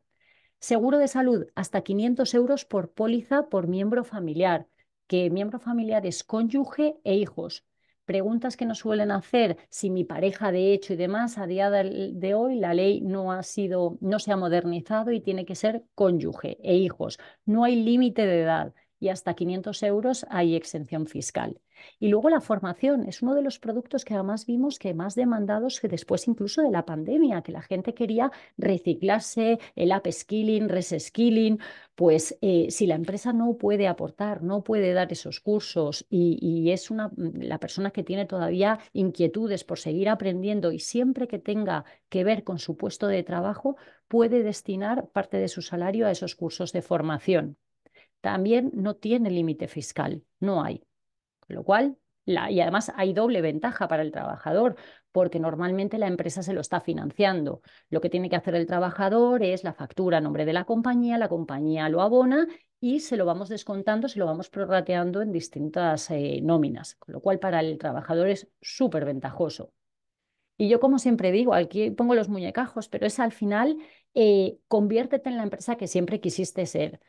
Seguro de salud, hasta 500 euros por póliza por miembro familiar, que miembro familiar es cónyuge e hijos. Preguntas que nos suelen hacer si mi pareja de hecho y demás, a día de hoy la ley no se ha modernizado y tiene que ser cónyuge e hijos. No hay límite de edad y hasta 500 euros hay exención fiscal. Y luego la formación es uno de los productos que además vimos que más demandados que después incluso de la pandemia, que la gente quería reciclarse, el upskilling, reskilling. Pues si la empresa no puede aportar, no puede dar esos cursos y es la persona que tiene todavía inquietudes por seguir aprendiendo y siempre que tenga que ver con su puesto de trabajo, puede destinar parte de su salario a esos cursos de formación. También no tiene límite fiscal, no hay. Con lo cual, y además hay doble ventaja para el trabajador, porque normalmente la empresa se lo está financiando. Lo que tiene que hacer el trabajador es la factura a nombre de la compañía lo abona y se lo vamos descontando, se lo vamos prorrateando en distintas nóminas, con lo cual para el trabajador es súper ventajoso. Y yo, como siempre digo, aquí pongo los muñecajos, pero es al final, conviértete en la empresa que siempre quisiste ser.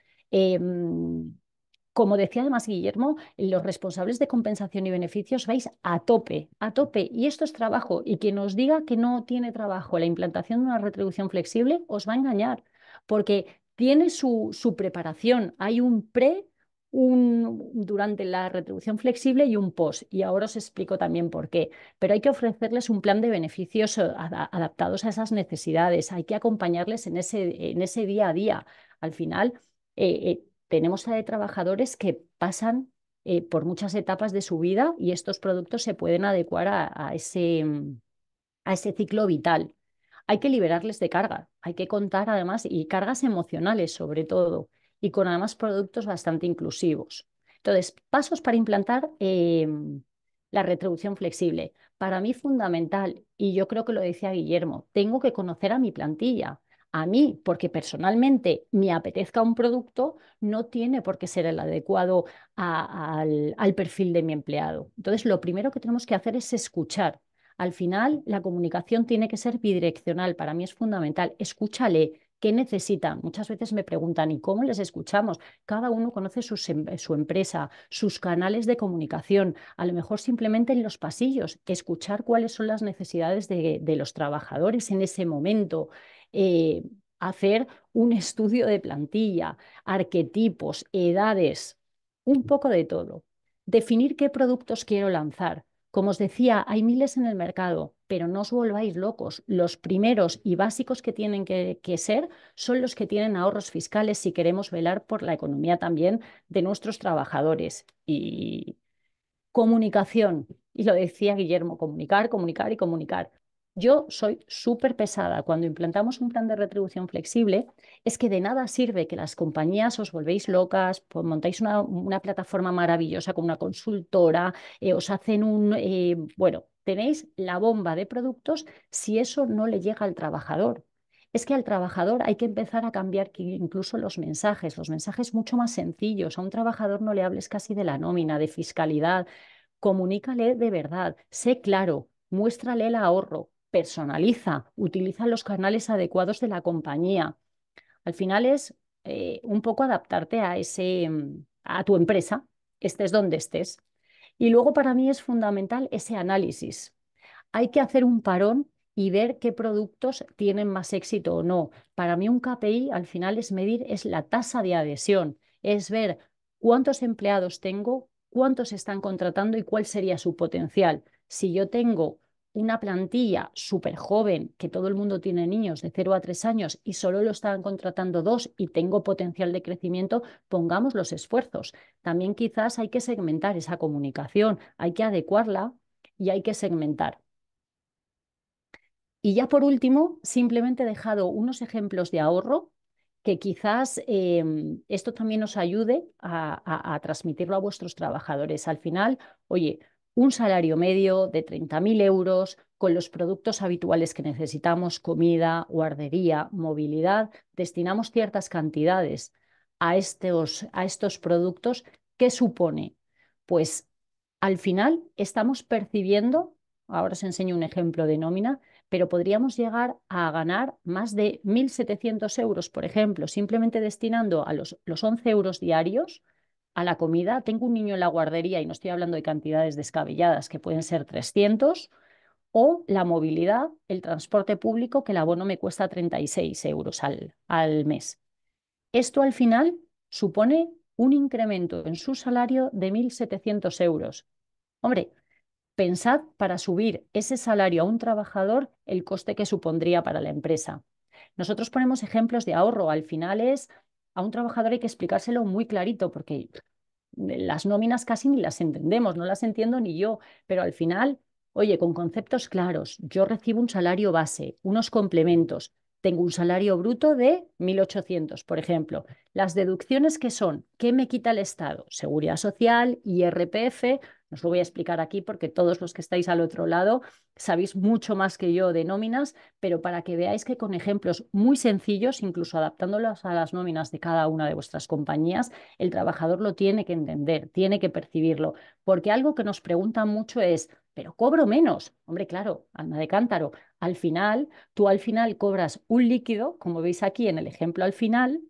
Como decía además Guillermo, los responsables de compensación y beneficios vais a tope, y esto es trabajo. Y quien os diga que no tiene trabajo la implantación de una retribución flexible, os va a engañar, porque tiene su preparación. Hay un pre, durante la retribución flexible y un post, y ahora os explico también por qué. Pero hay que ofrecerles un plan de beneficios adaptados a esas necesidades, hay que acompañarles en ese día a día. Al final, tenemos trabajadores que pasan por muchas etapas de su vida y estos productos se pueden adecuar a ese ciclo vital. Hay que liberarles de carga, hay que contar además, y cargas emocionales sobre todo, y con además productos bastante inclusivos. Entonces, pasos para implantar la retribución flexible. Para mí fundamental, y yo creo que lo decía Guillermo, tengo que conocer a mi plantilla. A mí, porque personalmente me apetezca un producto, no tiene por qué ser el adecuado al perfil de mi empleado. Entonces, lo primero que tenemos que hacer es escuchar. Al final, la comunicación tiene que ser bidireccional. Para mí es fundamental. Escúchale. ¿Qué necesitan? Muchas veces me preguntan, ¿y cómo les escuchamos? Cada uno conoce su empresa, sus canales de comunicación, a lo mejor simplemente en los pasillos, escuchar cuáles son las necesidades de los trabajadores en ese momento, eh, hacer un estudio de plantilla, arquetipos, edades, un poco de todo. Definir qué productos quiero lanzar. Como os decía, hay miles en el mercado, pero no os volváis locos. Los primeros y básicos que tienen que ser son los que tienen ahorros fiscales si queremos velar por la economía también de nuestros trabajadores. Y comunicación, y lo decía Guillermo, comunicar, comunicar y comunicar. Yo soy súper pesada. Cuando implantamos un plan de retribución flexible, es que de nada sirve que las compañías os volvéis locas, pues montáis una plataforma maravillosa con una consultora, os hacen bueno, tenéis la bomba de productos si eso no le llega al trabajador. Es que al trabajador hay que empezar a cambiar incluso los mensajes mucho más sencillos. A un trabajador no le hables casi de la nómina, de fiscalidad. Comunícale de verdad, sé claro, muéstrale el ahorro, personaliza, utiliza los canales adecuados de la compañía. Al final es un poco adaptarte a tu empresa, estés donde estés. Y luego para mí es fundamental ese análisis. Hay que hacer un parón y ver qué productos tienen más éxito o no. Para mí un KPI al final es la tasa de adhesión, es ver cuántos empleados tengo, cuántos están contratando y cuál sería su potencial. Si yo tengo una plantilla súper joven, que todo el mundo tiene niños de 0 a 3 años y solo lo están contratando 2 y tengo potencial de crecimiento, pongamos los esfuerzos. También quizás hay que segmentar esa comunicación, hay que adecuarla y hay que segmentar. Y ya por último, simplemente he dejado unos ejemplos de ahorro que quizás esto también os ayude a transmitirlo a vuestros trabajadores. Al final, oye, un salario medio de 30.000 euros con los productos habituales que necesitamos, comida, guardería, movilidad, destinamos ciertas cantidades a estos productos. ¿Qué supone? Pues al final estamos percibiendo, ahora os enseño un ejemplo de nómina, pero podríamos llegar a ganar más de 1.700 euros, por ejemplo, simplemente destinando a los 11 euros diarios, a la comida, tengo un niño en la guardería y no estoy hablando de cantidades descabelladas que pueden ser 300, o la movilidad, el transporte público, que el abono me cuesta 36 euros al mes. Esto al final supone un incremento en su salario de 1.700 euros. Hombre, pensad para subir ese salario a un trabajador el coste que supondría para la empresa. Nosotros ponemos ejemplos de ahorro. Al final es a un trabajador hay que explicárselo muy clarito porque las nóminas casi ni las entendemos, no las entiendo ni yo, pero al final, oye, con conceptos claros, yo recibo un salario base, unos complementos, tengo un salario bruto de 1.800, por ejemplo. Las deducciones que son, ¿qué me quita el Estado? Seguridad Social, IRPF, no os lo voy a explicar aquí porque todos los que estáis al otro lado sabéis mucho más que yo de nóminas, pero para que veáis que con ejemplos muy sencillos, incluso adaptándolos a las nóminas de cada una de vuestras compañías, el trabajador lo tiene que entender, tiene que percibirlo, porque algo que nos preguntan mucho es, pero cobro menos. Hombre, claro, alma de cántaro. Tú al final cobras un líquido, como veis aquí en el ejemplo al final,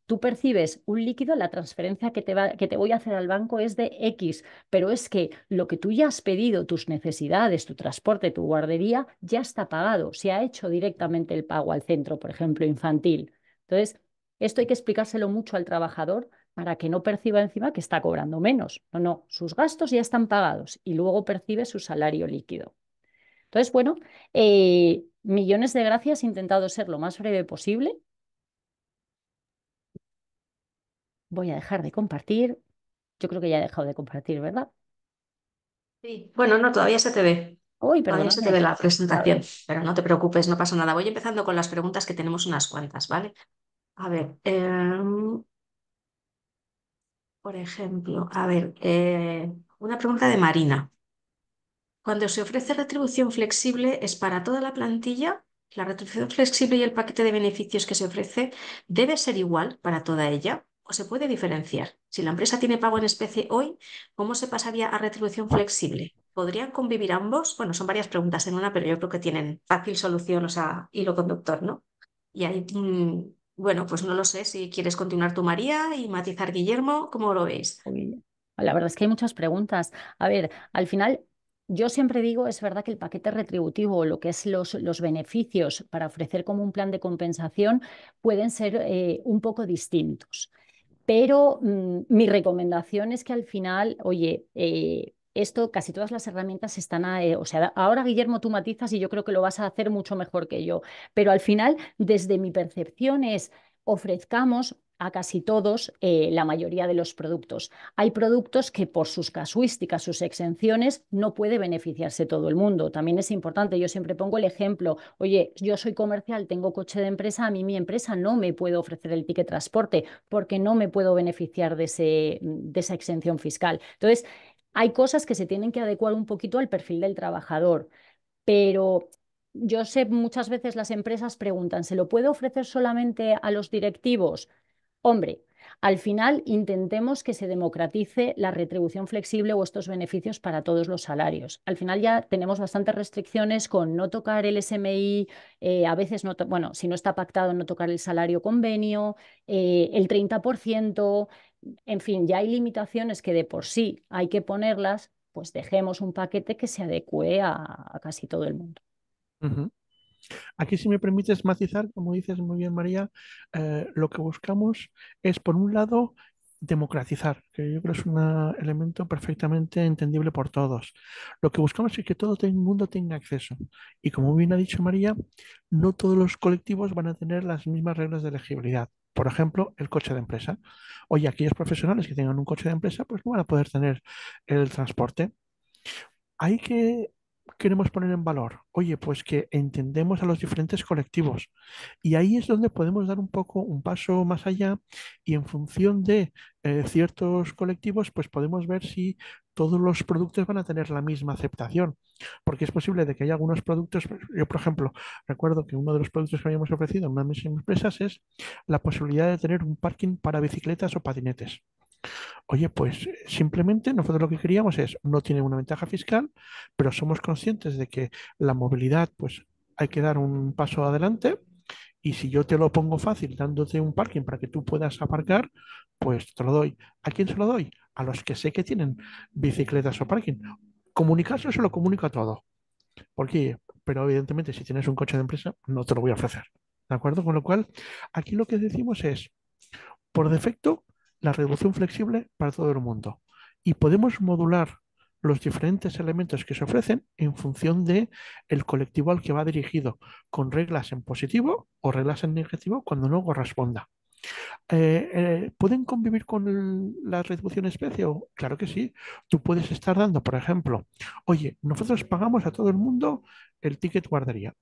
tú percibes un líquido, la transferencia que te voy a hacer al banco es de X, pero es que lo que tú ya has pedido, tus necesidades, tu transporte, tu guardería, ya está pagado. Se ha hecho directamente el pago al centro, por ejemplo, infantil. Entonces, esto hay que explicárselo mucho al trabajador para que no perciba encima que está cobrando menos. No, no, sus gastos ya están pagados y luego percibe su salario líquido. Entonces, bueno, millones de gracias. He intentado ser lo más breve posible. Voy a dejar de compartir. Yo creo que ya he dejado de compartir, ¿verdad? Sí. Bueno, no, todavía se te ve. Uy, Todavía se te ve perdóname. la A ver, presentación, pero no te preocupes, no pasa nada. Voy empezando con las preguntas que tenemos unas cuantas, ¿vale? A ver, por ejemplo, a ver, una pregunta de Marina. Cuando se ofrece retribución flexible, ¿es para toda la plantilla? ¿La retribución flexible y el paquete de beneficios que se ofrece debe ser igual para toda ella o se puede diferenciar? Si la empresa tiene pago en especie hoy, ¿cómo se pasaría a retribución flexible? ¿Podrían convivir ambos? Bueno, son varias preguntas en una, pero yo creo que tienen fácil solución, o sea, hilo conductor, ¿no? Y ahí, bueno, pues no lo sé si quieres continuar tú, María, y matizar Guillermo, ¿cómo lo veis? uy, la verdad es que hay muchas preguntas. A ver, al final, yo siempre digo, es verdad que el paquete retributivo, lo que es los beneficios para ofrecer como un plan de compensación, pueden ser un poco distintos. Pero mi recomendación es que al final, oye, esto, casi todas las herramientas están, o sea, ahora Guillermo tú matizas y yo creo que lo vas a hacer mucho mejor que yo, pero al final, desde mi percepción es, ofrezcamos a casi todos la mayoría de los productos. Hay productos que por sus casuísticas, sus exenciones, no puede beneficiarse todo el mundo. También es importante, yo siempre pongo el ejemplo, oye, yo soy comercial, tengo coche de empresa, a mí mi empresa no me puede ofrecer el ticket transporte porque no me puedo beneficiar de esa exención fiscal. Entonces, hay cosas que se tienen que adecuar un poquito al perfil del trabajador, pero yo sé muchas veces las empresas preguntan, ¿se lo puede ofrecer solamente a los directivos? Hombre, al final intentemos que se democratice la retribución flexible o estos beneficios para todos los salarios. Al final ya tenemos bastantes restricciones con no tocar el SMI, a veces no, bueno, si no está pactado, no tocar el salario convenio, el 30%, en fin, ya hay limitaciones que de por sí hay que ponerlas, pues dejemos un paquete que se adecue a casi todo el mundo. Ujú. Aquí, si me permites matizar, como dices muy bien, María, lo que buscamos es, por un lado, democratizar, que yo creo es un elemento perfectamente entendible por todos. Lo que buscamos es que todo el mundo tenga acceso. Y como bien ha dicho María, no todos los colectivos van a tener las mismas reglas de elegibilidad. Por ejemplo, el coche de empresa. Oye, aquellos profesionales que tengan un coche de empresa, pues no van a poder tener el transporte. Hay que queremos poner en valor, oye, pues que entendemos a los diferentes colectivos y ahí es donde podemos dar un poco un paso más allá y en función de ciertos colectivos, pues podemos ver si todos los productos van a tener la misma aceptación, porque es posible de que haya algunos productos, pues, yo por ejemplo, recuerdo que uno de los productos que habíamos ofrecido en una de mis empresas es la posibilidad de tener un parking para bicicletas o patinetes. Oye, pues simplemente nosotros lo que queríamos es, no tiene una ventaja fiscal, pero somos conscientes de que la movilidad, pues hay que dar un paso adelante Y si yo te lo pongo fácil dándote un parking para que tú puedas aparcar, pues te lo doy. ¿A quién se lo doy? A los que sé que tienen bicicletas o parking. Comunicarse se lo comunico a todo. ¿Por qué? Pero evidentemente si tienes un coche de empresa, no te lo voy a ofrecer. ¿De acuerdo? Con lo cual, aquí lo que decimos es, por defecto, la reducción flexible para todo el mundo. Y podemos modular los diferentes elementos que se ofrecen en función de el colectivo al que va dirigido, con reglas en positivo o reglas en negativo cuando no corresponda. ¿Pueden convivir con la retribución especie? Claro que sí. Tú puedes estar dando, por ejemplo, oye, nosotros pagamos a todo el mundo el ticket guardería.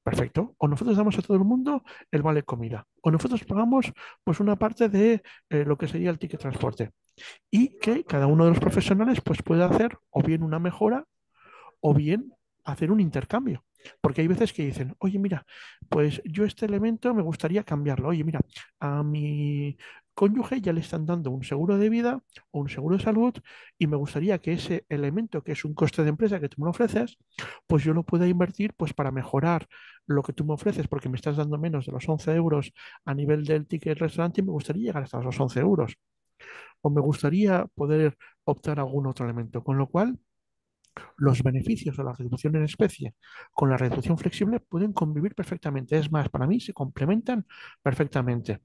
Perfecto. O nosotros damos a todo el mundo el vale comida. O nosotros pagamos pues una parte de lo que sería el ticket transporte. Y que cada uno de los profesionales pues pueda hacer o bien una mejora o bien hacer un intercambio. Porque hay veces que dicen, oye, mira, pues yo este elemento me gustaría cambiarlo. Oye, mira, a mi cónyuge ya le están dando un seguro de vida o un seguro de salud y me gustaría que ese elemento, que es un coste de empresa que tú me ofreces, pues yo lo pueda invertir pues para mejorar lo que tú me ofreces porque me estás dando menos de los 11 euros a nivel del ticket restaurante y me gustaría llegar hasta los 11 euros. O me gustaría poder optar a algún otro elemento. Con lo cual, los beneficios de la retribución en especie con la retribución flexible pueden convivir perfectamente. Es más, para mí se complementan perfectamente.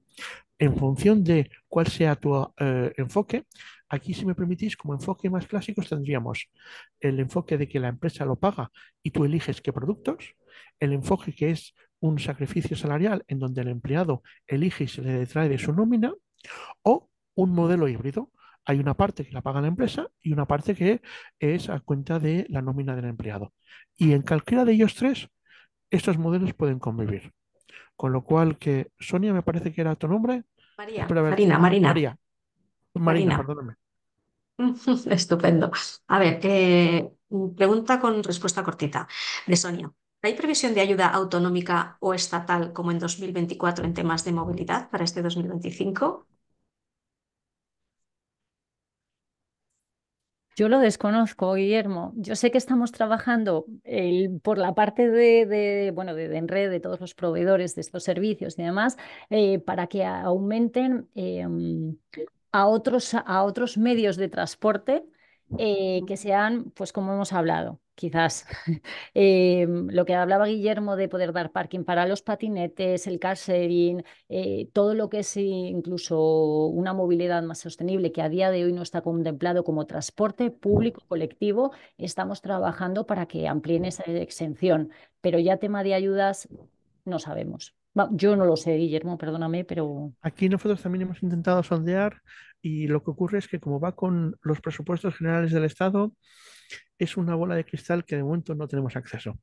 En función de cuál sea tu enfoque, aquí, si me permitís, como enfoque más clásicos tendríamos el enfoque de que la empresa lo paga y tú eliges qué productos, el enfoque que es un sacrificio salarial en donde el empleado elige y se le detrae de su nómina, o un modelo híbrido. Hay una parte que la paga la empresa y una parte que es a cuenta de la nómina del empleado. Y en cualquiera de ellos tres, estos modelos pueden convivir. Con lo cual, que Sonia me parece que era tu nombre. María, Espera a ver. Marina, María. Marina, Marina. perdóname. Estupendo. A ver, pregunta con respuesta cortita de Sonia. ¿Hay previsión de ayuda autonómica o estatal como en 2024 en temas de movilidad para este 2025? Yo lo desconozco, Guillermo. Yo sé que estamos trabajando por la parte bueno, de Enred, de todos los proveedores de estos servicios y demás, para que aumenten a otros medios de transporte que sean, pues como hemos hablado, quizás lo que hablaba Guillermo de poder dar parking para los patinetes, el car sharing, todo lo que es incluso una movilidad más sostenible que a día de hoy no está contemplado como transporte público colectivo, estamos trabajando para que amplíen esa exención, pero ya tema de ayudas no sabemos. Yo no lo sé, Guillermo, perdóname, pero Aquí nosotros también hemos intentado sondear y lo que ocurre es que como va con los presupuestos generales del Estado, es una bola de cristal que de momento no tenemos acceso.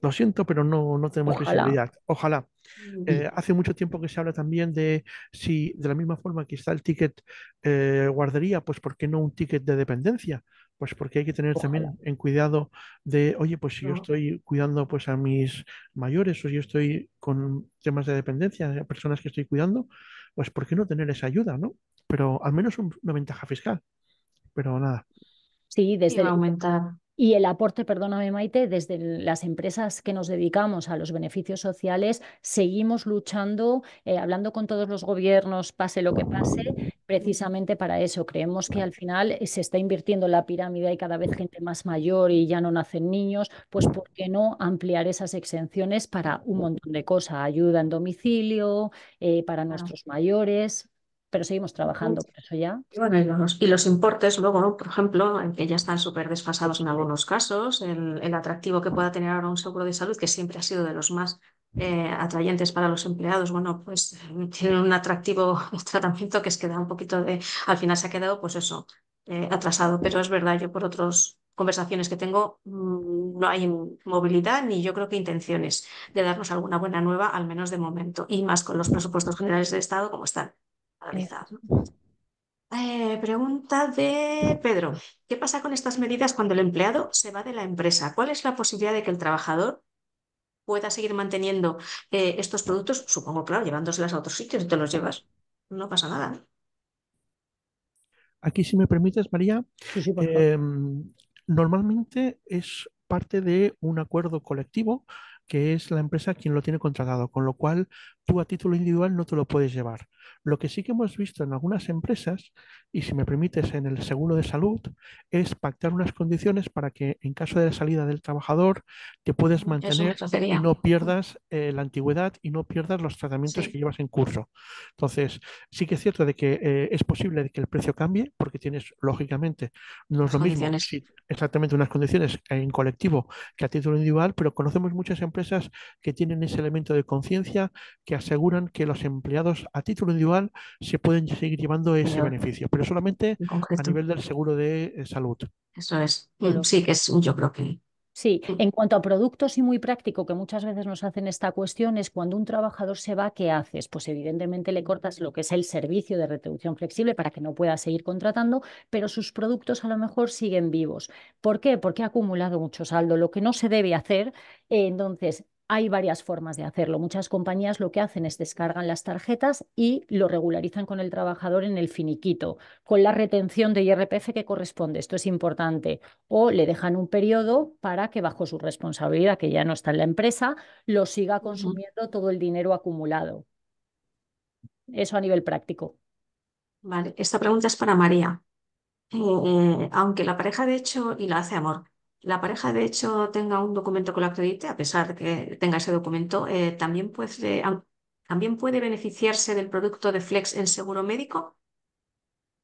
Lo siento, pero no tenemos ojalá. visibilidad. Ojalá. Mm. Hace mucho tiempo que se habla también de si de la misma forma que está el ticket guardería, pues ¿por qué no un ticket de dependencia? Pues porque hay que tener Ojalá. también en cuidado de, oye, pues si yo No. estoy cuidando pues a mis mayores o si yo estoy con temas de dependencia, de personas que estoy cuidando, pues ¿por qué no tener esa ayuda, no? Pero al menos una ventaja fiscal, pero nada. Sí, Y va a aumentar. y el aporte, perdóname Maite, desde las empresas que nos dedicamos a los beneficios sociales, seguimos luchando, hablando con todos los gobiernos, pase lo que pase, precisamente para eso. Creemos que al final se está invirtiendo en la pirámide, hay cada vez gente más mayor y ya no nacen niños, pues ¿por qué no ampliar esas exenciones para un montón de cosas? Ayuda en domicilio, para Claro. nuestros mayores, pero seguimos trabajando por eso ya. Y bueno, y los importes luego, por ejemplo, que ya están súper desfasados en algunos casos, el atractivo que pueda tener ahora un seguro de salud, que siempre ha sido de los más atrayentes para los empleados, bueno, pues tiene un atractivo tratamiento que es que da un poquito de, al final se ha quedado, pues eso, atrasado. Pero es verdad, yo por otras conversaciones que tengo, no hay movilidad ni yo creo que intenciones de darnos alguna buena nueva, al menos de momento, y más con los presupuestos generales del Estado como están Eh, analizados. Pregunta de Pedro. ¿Qué pasa con estas medidas cuando el empleado se va de la empresa? ¿Cuál es la posibilidad de que el trabajador pueda seguir manteniendo estos productos? Supongo, claro, llevándoselas a otros sitios y te los llevas. No pasa nada, ¿no? Aquí, si me permites, María, Sí, sí, por favor. eh, normalmente es parte de un acuerdo colectivo que es la empresa quien lo tiene contratado, con lo cual tú a título individual no te lo puedes llevar. Lo que sí que hemos visto en algunas empresas, y si me permites en el seguro de salud, es pactar unas condiciones para que en caso de la salida del trabajador te puedes Eso me mantener y refería. no pierdas la antigüedad y no pierdas los tratamientos que Sí, llevas en curso. Entonces, sí que es cierto de que es posible de que el precio cambie, porque tienes, lógicamente, no es las lo mismo condiciones. si exactamente unas condiciones en colectivo que a título individual, pero conocemos muchas empresas que tienen ese elemento de conciencia, que aseguran que los empleados a título individual se pueden seguir llevando ese Yo, beneficio, pero solamente en a concreto. nivel del seguro de salud. Eso es. Solo. Sí, que es, yo creo que. Sí, Mm, en cuanto a productos y muy práctico, que muchas veces nos hacen esta cuestión, es cuando un trabajador se va, ¿qué haces? Pues evidentemente le cortas lo que es el servicio de retribución flexible para que no pueda seguir contratando, pero sus productos a lo mejor siguen vivos. ¿Por qué? Porque ha acumulado mucho saldo, lo que no se debe hacer. Entonces, hay varias formas de hacerlo. Muchas compañías lo que hacen es descargan las tarjetas y lo regularizan con el trabajador en el finiquito, con la retención de IRPF que corresponde. Esto es importante o le dejan un periodo para que bajo su responsabilidad, que ya no está en la empresa, lo siga ujú. consumiendo todo el dinero acumulado. Eso a nivel práctico. Vale, esta pregunta es para María. Aunque la pareja de hecho, y la hace amor, la pareja de hecho tenga un documento que lo acredite, a pesar de que tenga ese documento, también puede beneficiarse del producto de Flex en seguro médico.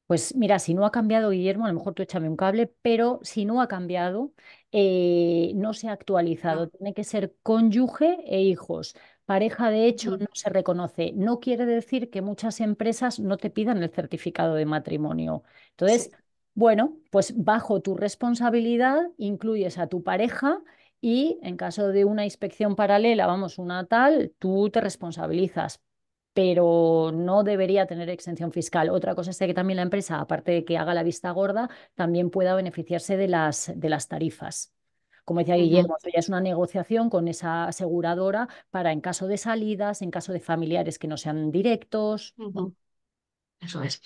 Pues mira, si no ha cambiado, Guillermo, a lo mejor tú échame un cable, pero si no ha cambiado, no se ha actualizado. No. Tiene que ser cónyuge e hijos. Pareja de hecho Ujú. no se reconoce. No quiere decir que muchas empresas no te pidan el certificado de matrimonio. Entonces, Sí. bueno, pues bajo tu responsabilidad incluyes a tu pareja y en caso de una inspección paralela, vamos, una tal, tú te responsabilizas, pero no debería tener exención fiscal. Otra cosa es que también la empresa, aparte de que haga la vista gorda, también pueda beneficiarse de las tarifas. Como decía Ujú, Guillermo, esto ya es una negociación con esa aseguradora para en caso de salidas, en caso de familiares que no sean directos. ujú. Eso es.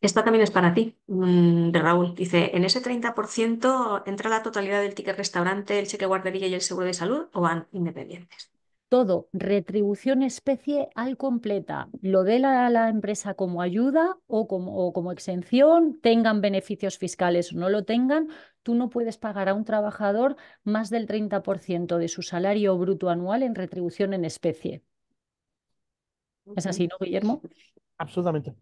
Esta también es para ti, de Raúl. Dice, ¿en ese 30% entra la totalidad del ticket restaurante, el cheque guardería y el seguro de salud o van independientes? Todo, retribución especie al completa. Lo dé la empresa como ayuda o como exención, tengan beneficios fiscales o no lo tengan, tú no puedes pagar a un trabajador más del 30% de su salario bruto anual en retribución en especie. ¿Es Ujú. así, no, Guillermo? Absolutamente.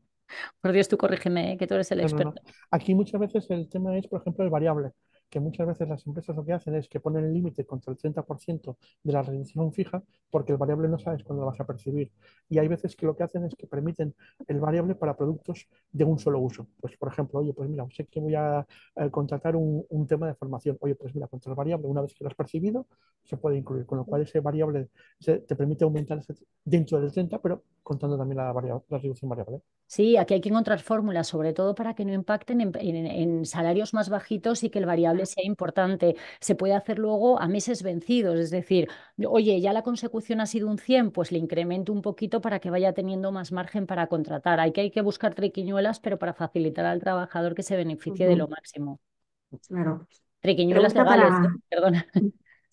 Por Dios, tú corrígeme, que tú eres el No, no, no. experto. Aquí muchas veces el tema es, por ejemplo, el variable, que muchas veces las empresas lo que hacen es que ponen el límite contra el 30% de la retención fija, porque el variable no sabes cuándo lo vas a percibir. Y hay veces que lo que hacen es que permiten el variable para productos de un solo uso. Pues, por ejemplo, oye, pues mira, sé que voy a contratar un tema de formación. Oye, pues mira, contra el variable, una vez que lo has percibido, se puede incluir. Con lo cual, ese variable te permite aumentar dentro del 30, pero contando también la reducción variable. Sí, aquí hay que encontrar fórmulas, sobre todo para que no impacten en salarios más bajitos y que el variable sea importante. Se puede hacer luego a meses vencidos, es decir, oye, ya la consecución ha sido un 100, pues le incremento un poquito para que vaya teniendo más margen para contratar. Hay que buscar triquiñuelas, pero para facilitar al trabajador que se beneficie de lo Ujú. máximo. Claro. Triquiñuelas Pregunta legales, para... perdona.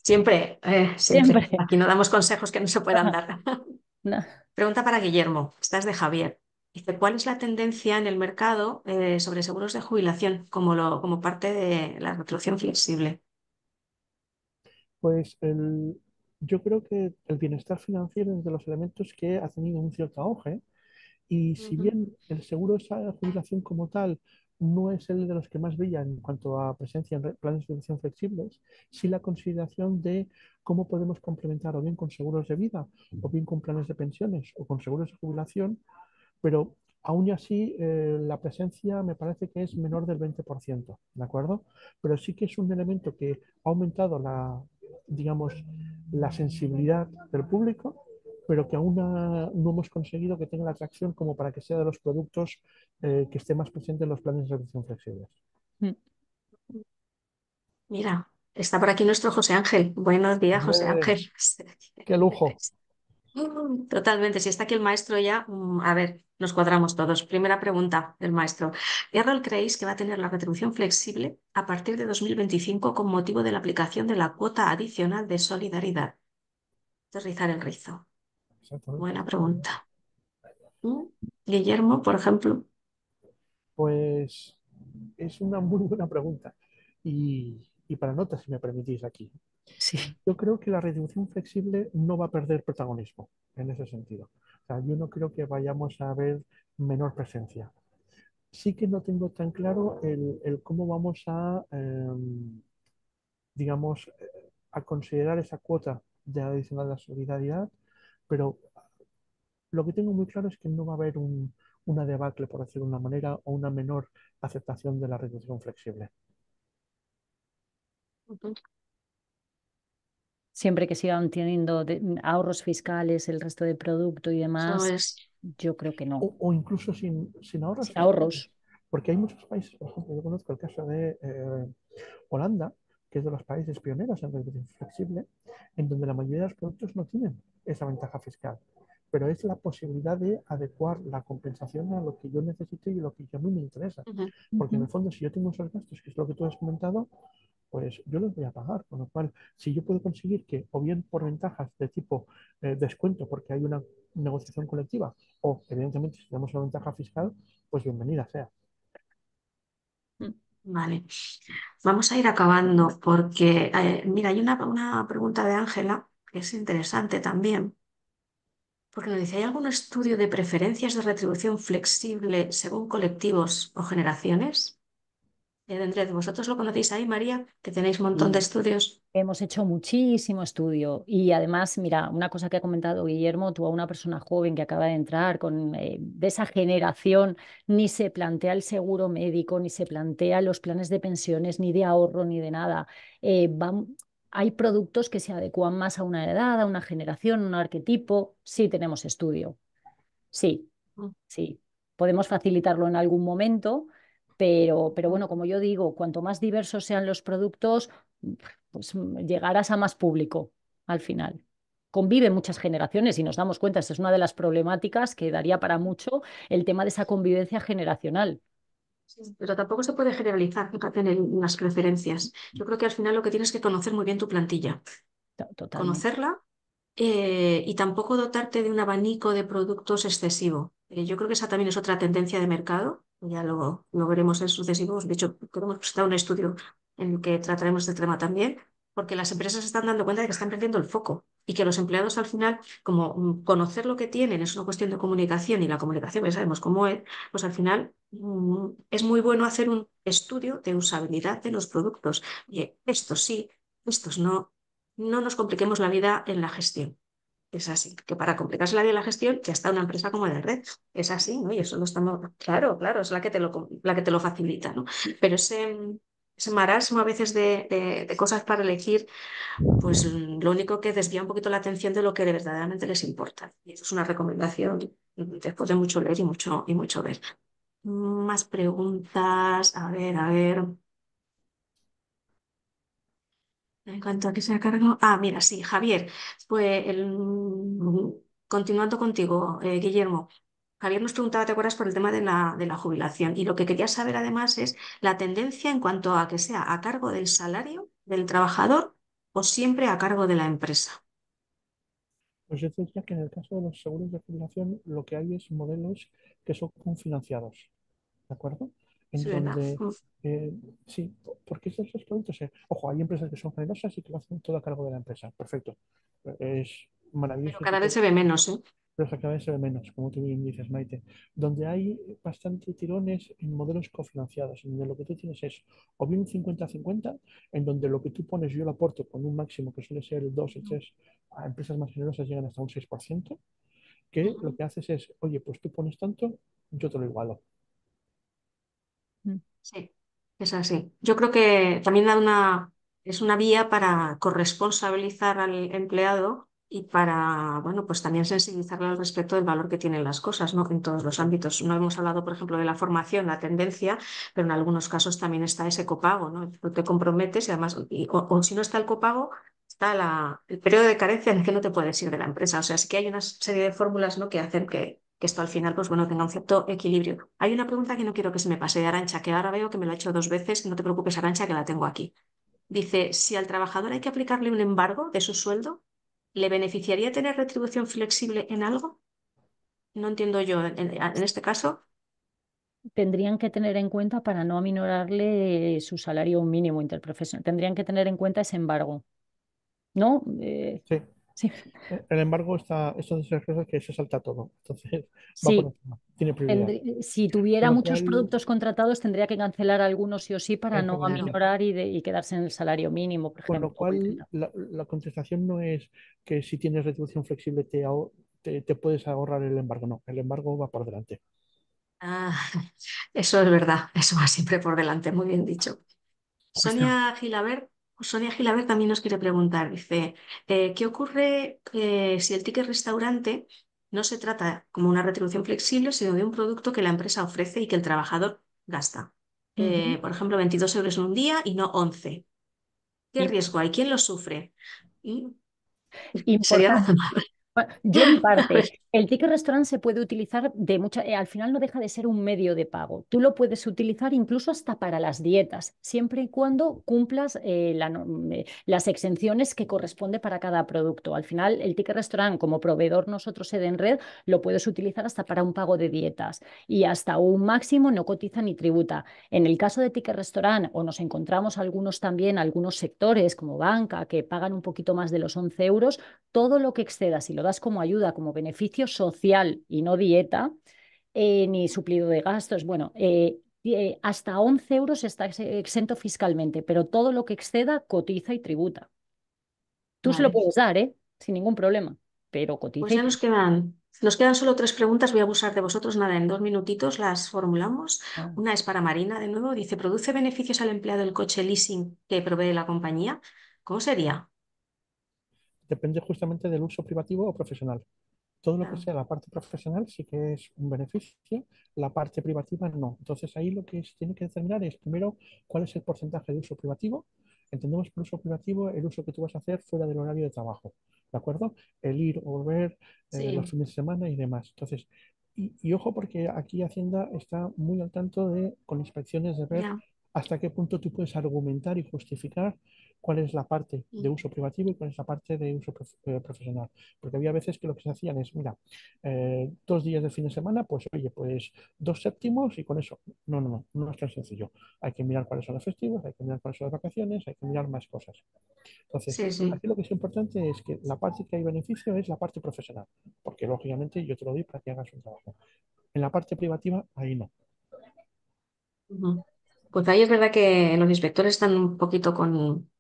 Siempre, siempre. Siempre. Aquí no damos consejos que no se puedan dar. No. Pregunta para Guillermo. Esta es de Javier. Dice, ¿cuál es la tendencia en el mercado sobre seguros de jubilación como parte de la retribución flexible? Pues yo creo que el bienestar financiero es de los elementos que ha tenido un cierto auge y si Ujú, bien el seguro de jubilación como tal no es el de los que más brilla en cuanto a presencia en planes de jubilación flexibles, sí la consideración de cómo podemos complementar o bien con seguros de vida o bien con planes de pensiones o con seguros de jubilación, pero aún y así la presencia me parece que es menor del 20%, ¿de acuerdo? Pero sí que es un elemento que ha aumentado digamos, la sensibilidad del público, pero que aún no hemos conseguido que tenga la atracción como para que sea de los productos que esté más presente en los planes de reducción flexibles. Mm. Mira, está por aquí nuestro José Ángel. Buenos días, José Hombre, Ángel. qué lujo. Totalmente, si está aquí el maestro ya, a ver, nos cuadramos todos. Primera pregunta del maestro. ¿Qué rol creéis que va a tener la retribución flexible a partir de 2025 con motivo de la aplicación de la cuota adicional de solidaridad? de rizar el rizo. Exactamente. Buena pregunta. ¿Mm? Guillermo, por ejemplo. Pues es una muy buena pregunta. Y para nota, si me permitís aquí. Sí. Yo creo que la retribución flexible no va a perder protagonismo en ese sentido. O sea, yo no creo que vayamos a ver menor presencia. Sí que no tengo tan claro el cómo vamos a, digamos, a considerar esa cuota de adicional de la solidaridad, pero lo que tengo muy claro es que no va a haber una debacle, por decirlo de una manera, o una menor aceptación de la retribución flexible. Ujú. Siempre que sigan teniendo ahorros fiscales, el resto de producto y Eso demás, es. yo creo que no. O incluso sin ahorros Sin fiscales, ahorros. porque hay muchos países, por ejemplo, yo conozco el caso de Holanda, que es de los países pioneros en retribución flexible, en donde la mayoría de los productos no tienen esa ventaja fiscal, pero es la posibilidad de adecuar la compensación a lo que yo necesito y lo que a mí me interesa. Ujú. Porque en Ujú. el fondo, si yo tengo esos gastos, que es lo que tú has comentado, pues yo los voy a pagar. Con lo cual, si yo puedo conseguir que, o bien por ventajas de tipo descuento, porque hay una negociación colectiva, o evidentemente si tenemos una ventaja fiscal, pues bienvenida sea. Vale. Vamos a ir acabando porque, mira, hay una pregunta de Ángela que es interesante también, porque nos dice, ¿hay algún estudio de preferencias de retribución flexible según colectivos o generaciones? Vendred, ¿vosotros lo conocéis ahí, María? Que tenéis un montón de Y estudios. hemos hecho muchísimo estudio y además, mira, una cosa que ha comentado Guillermo, tú a una persona joven que acaba de entrar de esa generación, ni se plantea el seguro médico, ni se plantea los planes de pensiones, ni de ahorro, ni de nada. Hay productos que se adecuan más a una edad, a una generación, un arquetipo. Sí tenemos estudio, sí. Sí, podemos facilitarlo en algún momento, pero bueno, como yo digo, cuanto más diversos sean los productos, pues llegarás a más público al final. Conviven muchas generaciones y nos damos cuenta, esta es una de las problemáticas que daría para mucho el tema de esa convivencia generacional. Sí, pero tampoco se puede generalizar, fíjate en las preferencias. Yo creo que al final lo que tienes que conocer muy bien tu plantilla, Totalmente. conocerla y tampoco dotarte de un abanico de productos excesivo. Yo creo que esa también es otra tendencia de mercado, ya lo veremos en sucesivos. De hecho, queremos presentar un estudio en el que trataremos este tema también, porque las empresas se están dando cuenta de que están perdiendo el foco y que los empleados al final, como conocer lo que tienen es una cuestión de comunicación y la comunicación ya sabemos cómo es, pues al final es muy bueno hacer un estudio de usabilidad de los productos. Oye, estos sí, estos no. No nos compliquemos la vida en la gestión. Es así, que para complicarse la vida en la gestión ya está una empresa como de red. Es así, ¿no? Y eso lo estamos, claro, claro, es la que te lo facilita, ¿no? Pero ese marasmo a veces de cosas para elegir, pues lo único que desvía un poquito la atención de lo que verdaderamente les importa. Y eso es una recomendación después de mucho leer y mucho ver. Más preguntas, a ver, a ver. En cuanto a que se ha cargado. Ah, mira, sí, Javier. Pues continuando contigo, Guillermo. Javier nos preguntaba, ¿te acuerdas por el tema de la jubilación? Y lo que quería saber además es la tendencia en cuanto a que sea a cargo del salario del trabajador o siempre a cargo de la empresa. Pues yo diría que en el caso de los seguros de jubilación lo que hay es modelos que son confinanciados, ¿de acuerdo? En Sí, ¿verdad? donde, eh, sí, porque esos productos, ojo, hay empresas que son generosas y que lo hacen todo a cargo de la empresa, perfecto. Es Pero maravilloso ese cada vez tipo, se ve menos, ¿eh? pero cada vez se ve menos, como tú bien dices, Maite, donde hay bastante tirones en modelos cofinanciados, en donde lo que tú tienes es o bien un 50-50, en donde lo que tú pones yo lo aporto con un máximo que suele ser el 2, el 3, a empresas más generosas llegan hasta un 6%, que lo Ujú. que haces es, oye, pues tú pones tanto, yo te lo igualo. Mm. Sí, es así. Yo creo que también es una vía para corresponsabilizar al empleado y para, bueno, pues también sensibilizarle al respecto del valor que tienen las cosas, ¿no? En todos los ámbitos. No hemos hablado, por ejemplo, de la formación, la tendencia, pero en algunos casos también está ese copago, ¿no? Tú te comprometes y además, o si no está el copago, está el periodo de carencia en el que no te puedes ir de la empresa. O sea, sí que hay una serie de fórmulas, ¿no? que hacen que esto al final, pues bueno, tenga un cierto equilibrio. Hay una pregunta que no quiero que se me pase de Arancha, que ahora veo que me lo ha hecho 2 veces. No te preocupes, Arancha, que la tengo aquí. Dice, si al trabajador hay que aplicarle un embargo de su sueldo, ¿Le beneficiaría tener retribución flexible en algo? No entiendo yo en este caso. Tendrían que tener en cuenta para no aminorarle su salario mínimo interprofesional. Tendrían que tener en cuenta ese embargo, ¿no? Sí. Sí, El embargo esto de esas cosas que se salta todo. Entonces va por sí. encima, tiene prioridad. Si tuviera Con lo muchos cual, productos contratados, tendría que cancelar algunos sí o sí para no Claro. efectivamente. aminorar y quedarse en el salario mínimo, por Con lo ejemplo. O el cual, 30. la contestación no es que si tienes retribución flexible te puedes ahorrar el embargo. No, el embargo va por delante. Ah, eso es verdad, eso va siempre por delante, muy bien dicho. Justo. Sonia Gilabert también nos quiere preguntar, dice, ¿qué ocurre si el ticket restaurante no se trata como una retribución flexible, sino de un producto que la empresa ofrece y que el trabajador gasta? Ujú. Por ejemplo, 22 euros en un día y no 11. ¿Qué Y riesgo hay? ¿Quién lo sufre? Y sería importante. razonable. Bueno, yo mi A ver, parte, el ticket restaurant se puede utilizar de muchas, al final no deja de ser un medio de pago. Tú lo puedes utilizar incluso hasta para las dietas, siempre y cuando cumplas las exenciones que corresponde para cada producto. Al final, el ticket restaurant como proveedor nosotros Edenred lo puedes utilizar hasta para un pago de dietas y hasta un máximo no cotiza ni tributa. En el caso de ticket restaurant, o nos encontramos algunos también, algunos sectores como banca que pagan un poquito más de los 11 euros, todo lo que exceda, si lo das como ayuda, como beneficio social y no dieta, ni suplido de gastos, bueno, hasta 11 euros está exento fiscalmente, pero todo lo que exceda cotiza y tributa. Tú se lo vale. puedes dar, ¿eh? Sin ningún problema, pero Pues cotiza y ya tributa. nos quedan solo tres preguntas. Voy a abusar de vosotros. Nada, en 2 minutitos las formulamos. Ah. Una es para Marina, de nuevo. Dice, ¿produce beneficios al empleado el coche leasing que provee la compañía? ¿Cómo sería? Depende justamente del uso privativo o profesional. Todo lo que Claro. sea la parte profesional sí que es un beneficio, la parte privativa no. Entonces ahí lo que se tiene que determinar es primero cuál es el porcentaje de uso privativo. Entendemos por uso privativo el uso que tú vas a hacer fuera del horario de trabajo, ¿de acuerdo? El ir o volver, los Sí, fines de semana y demás. Entonces, y ojo porque aquí Hacienda está muy al tanto de, con inspecciones, de ver ya. hasta qué punto tú puedes argumentar y justificar cuál es la parte de Mm. uso privativo y cuál es la parte de uso profesional. Porque había veces que lo que se hacían es, mira, 2 días de fin de semana, pues oye, pues 2 séptimos y con eso. No, no, no, no es tan sencillo. Hay que mirar cuáles son los festivos, hay que mirar cuáles son las vacaciones, hay que mirar más cosas. Entonces, Sí, sí. aquí lo que es importante es que la parte que hay beneficio es la parte profesional, porque lógicamente yo te lo doy para que hagas un trabajo. En la parte privativa, ahí no. Ujú. Pues ahí es verdad que los inspectores están un poquito con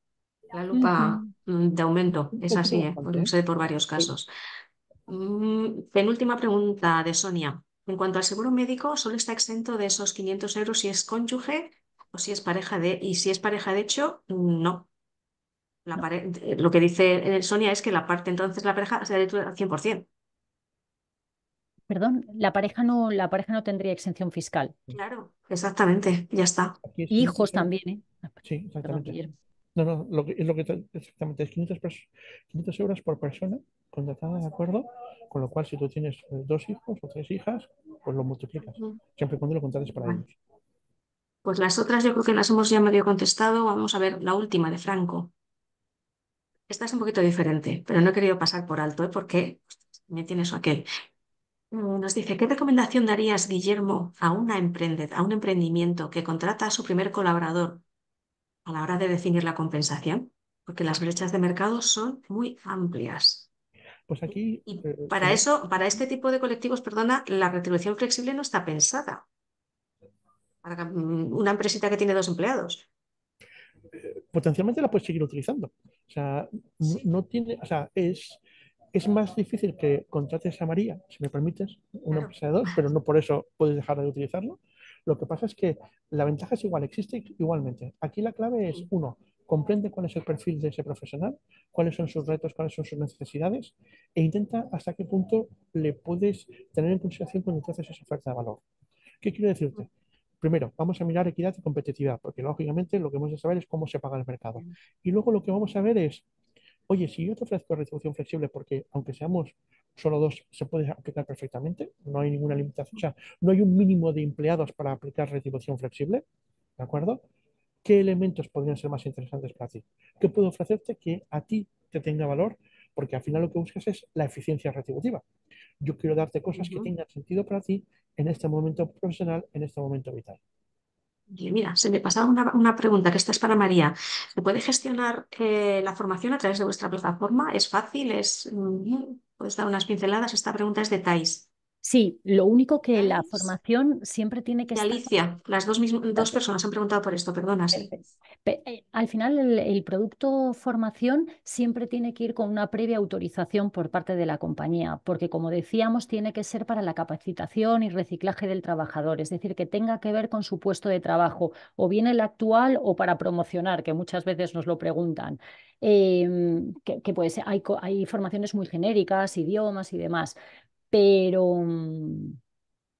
la lupa Ujú. de aumento. Un Es poquito así, ¿eh? Pues bastante, lo ¿eh? sé por varios Sí. casos. Penúltima pregunta de Sonia. En cuanto al seguro médico, solo está exento de esos 500 euros si es cónyuge o si es pareja de... Y si es pareja de hecho, no. No, Lo que dice Sonia es que la parte entonces la pareja se debe al 100%. perdón, la pareja no tendría exención fiscal. Claro, exactamente, ya está. Aquí es 500 Hijos euros. también, ¿eh? Sí, Perdón, exactamente. Guillermo. No, no, exactamente es 500 euros por persona contratada, ¿de acuerdo? Con lo cual, si tú tienes 2 hijos o 3 hijas, pues lo multiplicas, Ujú. siempre y cuando lo contrates para Bueno, ellos. pues las otras yo creo que las hemos ya medio contestado. Vamos a ver la última de Franco. Esta es un poquito diferente, pero no he querido pasar por alto, ¿eh? Porque me tiene eso aquel. Nos dice, ¿qué recomendación darías, Guillermo, a un emprendimiento que contrata a su primer colaborador a la hora de definir la compensación? Porque las brechas de mercado son muy amplias. Pues aquí, Y para como eso, para este tipo de colectivos, perdona, la retribución flexible no está pensada. Para una empresita que tiene 2 empleados. potencialmente la puedes seguir utilizando. O sea, no, Sí, no tiene, o sea, es más difícil que contrates a María, si me permites, una claro. empresa de dos, pero no por eso puedes dejar de utilizarlo. Lo que pasa es que la ventaja es igual, existe igualmente. Aquí la clave es, Sí, uno, comprende cuál es el perfil de ese profesional, cuáles son sus retos, cuáles son sus necesidades, e intenta hasta qué punto le puedes tener en consideración cuando te haces esa oferta de valor. ¿Qué quiero decirte? Primero, vamos a mirar equidad y competitividad, porque lógicamente lo que hemos de saber es cómo se paga el mercado. Y luego lo que vamos a ver es, oye, si yo te ofrezco retribución flexible, porque aunque seamos solo dos, se puede aplicar perfectamente, no hay ninguna limitación, o sea, no hay un mínimo de empleados para aplicar retribución flexible, ¿de acuerdo? ¿Qué elementos podrían ser más interesantes para ti? ¿Qué puedo ofrecerte que a ti te tenga valor porque al final lo que buscas es la eficiencia retributiva. Yo quiero darte cosas que Ujú. tengan sentido para ti en este momento profesional, en este momento vital. Y mira, se me pasaba una pregunta, que esta es para María. ¿Se puede gestionar la formación a través de vuestra plataforma? ¿Es fácil? ¿Puedes dar unas pinceladas? Esta pregunta es de Thais. Sí, lo único que la Thais formación siempre tiene que y estar. Alicia, las dos personas han preguntado por esto, perdona, sí. Perfecto. Al final, el producto formación siempre tiene que ir con una previa autorización por parte de la compañía, porque como decíamos, tiene que ser para la capacitación y reciclaje del trabajador, es decir, que tenga que ver con su puesto de trabajo, o bien el actual o para promocionar, que muchas veces nos lo preguntan. Que pues hay formaciones muy genéricas, idiomas y demás, pero,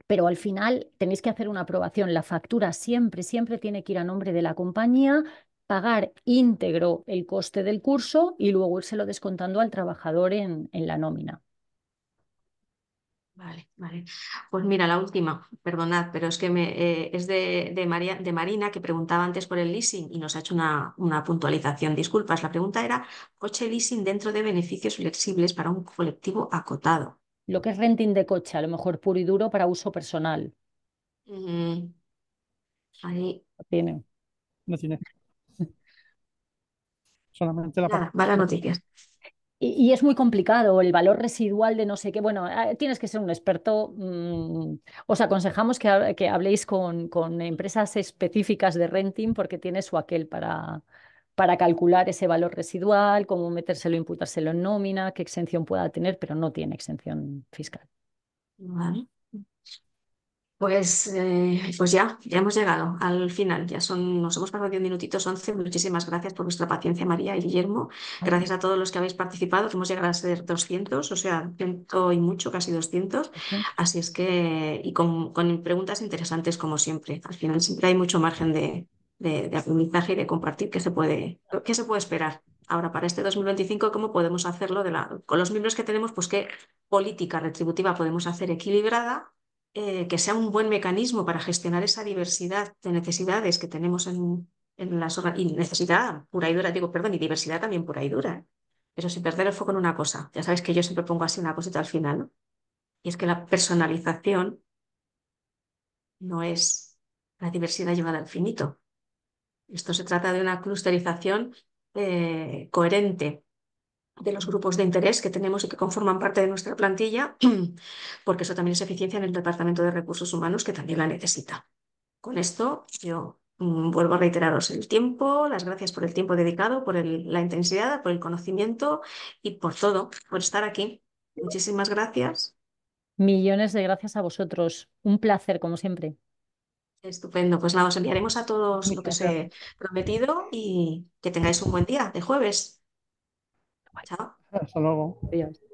pero al final tenéis que hacer una aprobación. La factura siempre, siempre tiene que ir a nombre de la compañía, pagar íntegro el coste del curso y luego írselo descontando al trabajador en la nómina. Vale, vale. Pues mira, la última, perdonad, pero es que es de Marina, que preguntaba antes por el leasing y nos ha hecho una puntualización. Disculpas, la pregunta era coche leasing dentro de beneficios flexibles para un colectivo acotado. Lo que es renting de coche, a lo mejor puro y duro para uso personal. Mm, ahí, Lo tiene. No tiene solamente la parte. nada, malas noticias. Y es muy complicado el valor residual de no sé qué. Bueno, tienes que ser un experto. Os aconsejamos que habléis con empresas específicas de renting porque tiene su aquel para calcular ese valor residual, cómo metérselo, imputárselo en nómina, qué exención pueda tener, pero no tiene exención fiscal. Vale. Pues ya hemos llegado al final. Nos hemos pasado 10 minutitos 11. Muchísimas gracias por vuestra paciencia, María y Guillermo. Ay, Gracias a todos los que habéis participado, que hemos llegado a ser 200, o sea, 100 y mucho, casi 200. Así es que, y con preguntas interesantes como siempre. Al final siempre hay mucho margen de aprendizaje y de compartir qué se puede esperar. Ahora, para este 2025, ¿cómo podemos hacerlo con los miembros que tenemos? Pues qué política retributiva podemos hacer equilibrada, que sea un buen mecanismo para gestionar esa diversidad de necesidades que tenemos en y necesidad pura y dura, digo, perdón, y diversidad también pura y dura, ¿eh? Pero sin perder el foco en una cosa. Ya sabes que yo siempre pongo así una cosita al final, ¿no? Y es que la personalización no es la diversidad llevada al finito. Esto se trata de una clusterización coherente de los grupos de interés que tenemos y que conforman parte de nuestra plantilla, porque eso también es eficiencia en el Departamento de Recursos Humanos, que también la necesita. Con esto yo vuelvo a reiteraros el tiempo, las gracias por el tiempo dedicado, por la intensidad, por el conocimiento y por todo, por estar aquí. Muchísimas gracias. Millones de gracias a vosotros. Un placer, como siempre. Estupendo. Pues nada, os enviaremos a todos lo que os Muchas he gracias. prometido y que tengáis un buen día de jueves. Chao. Hasta luego. Adiós.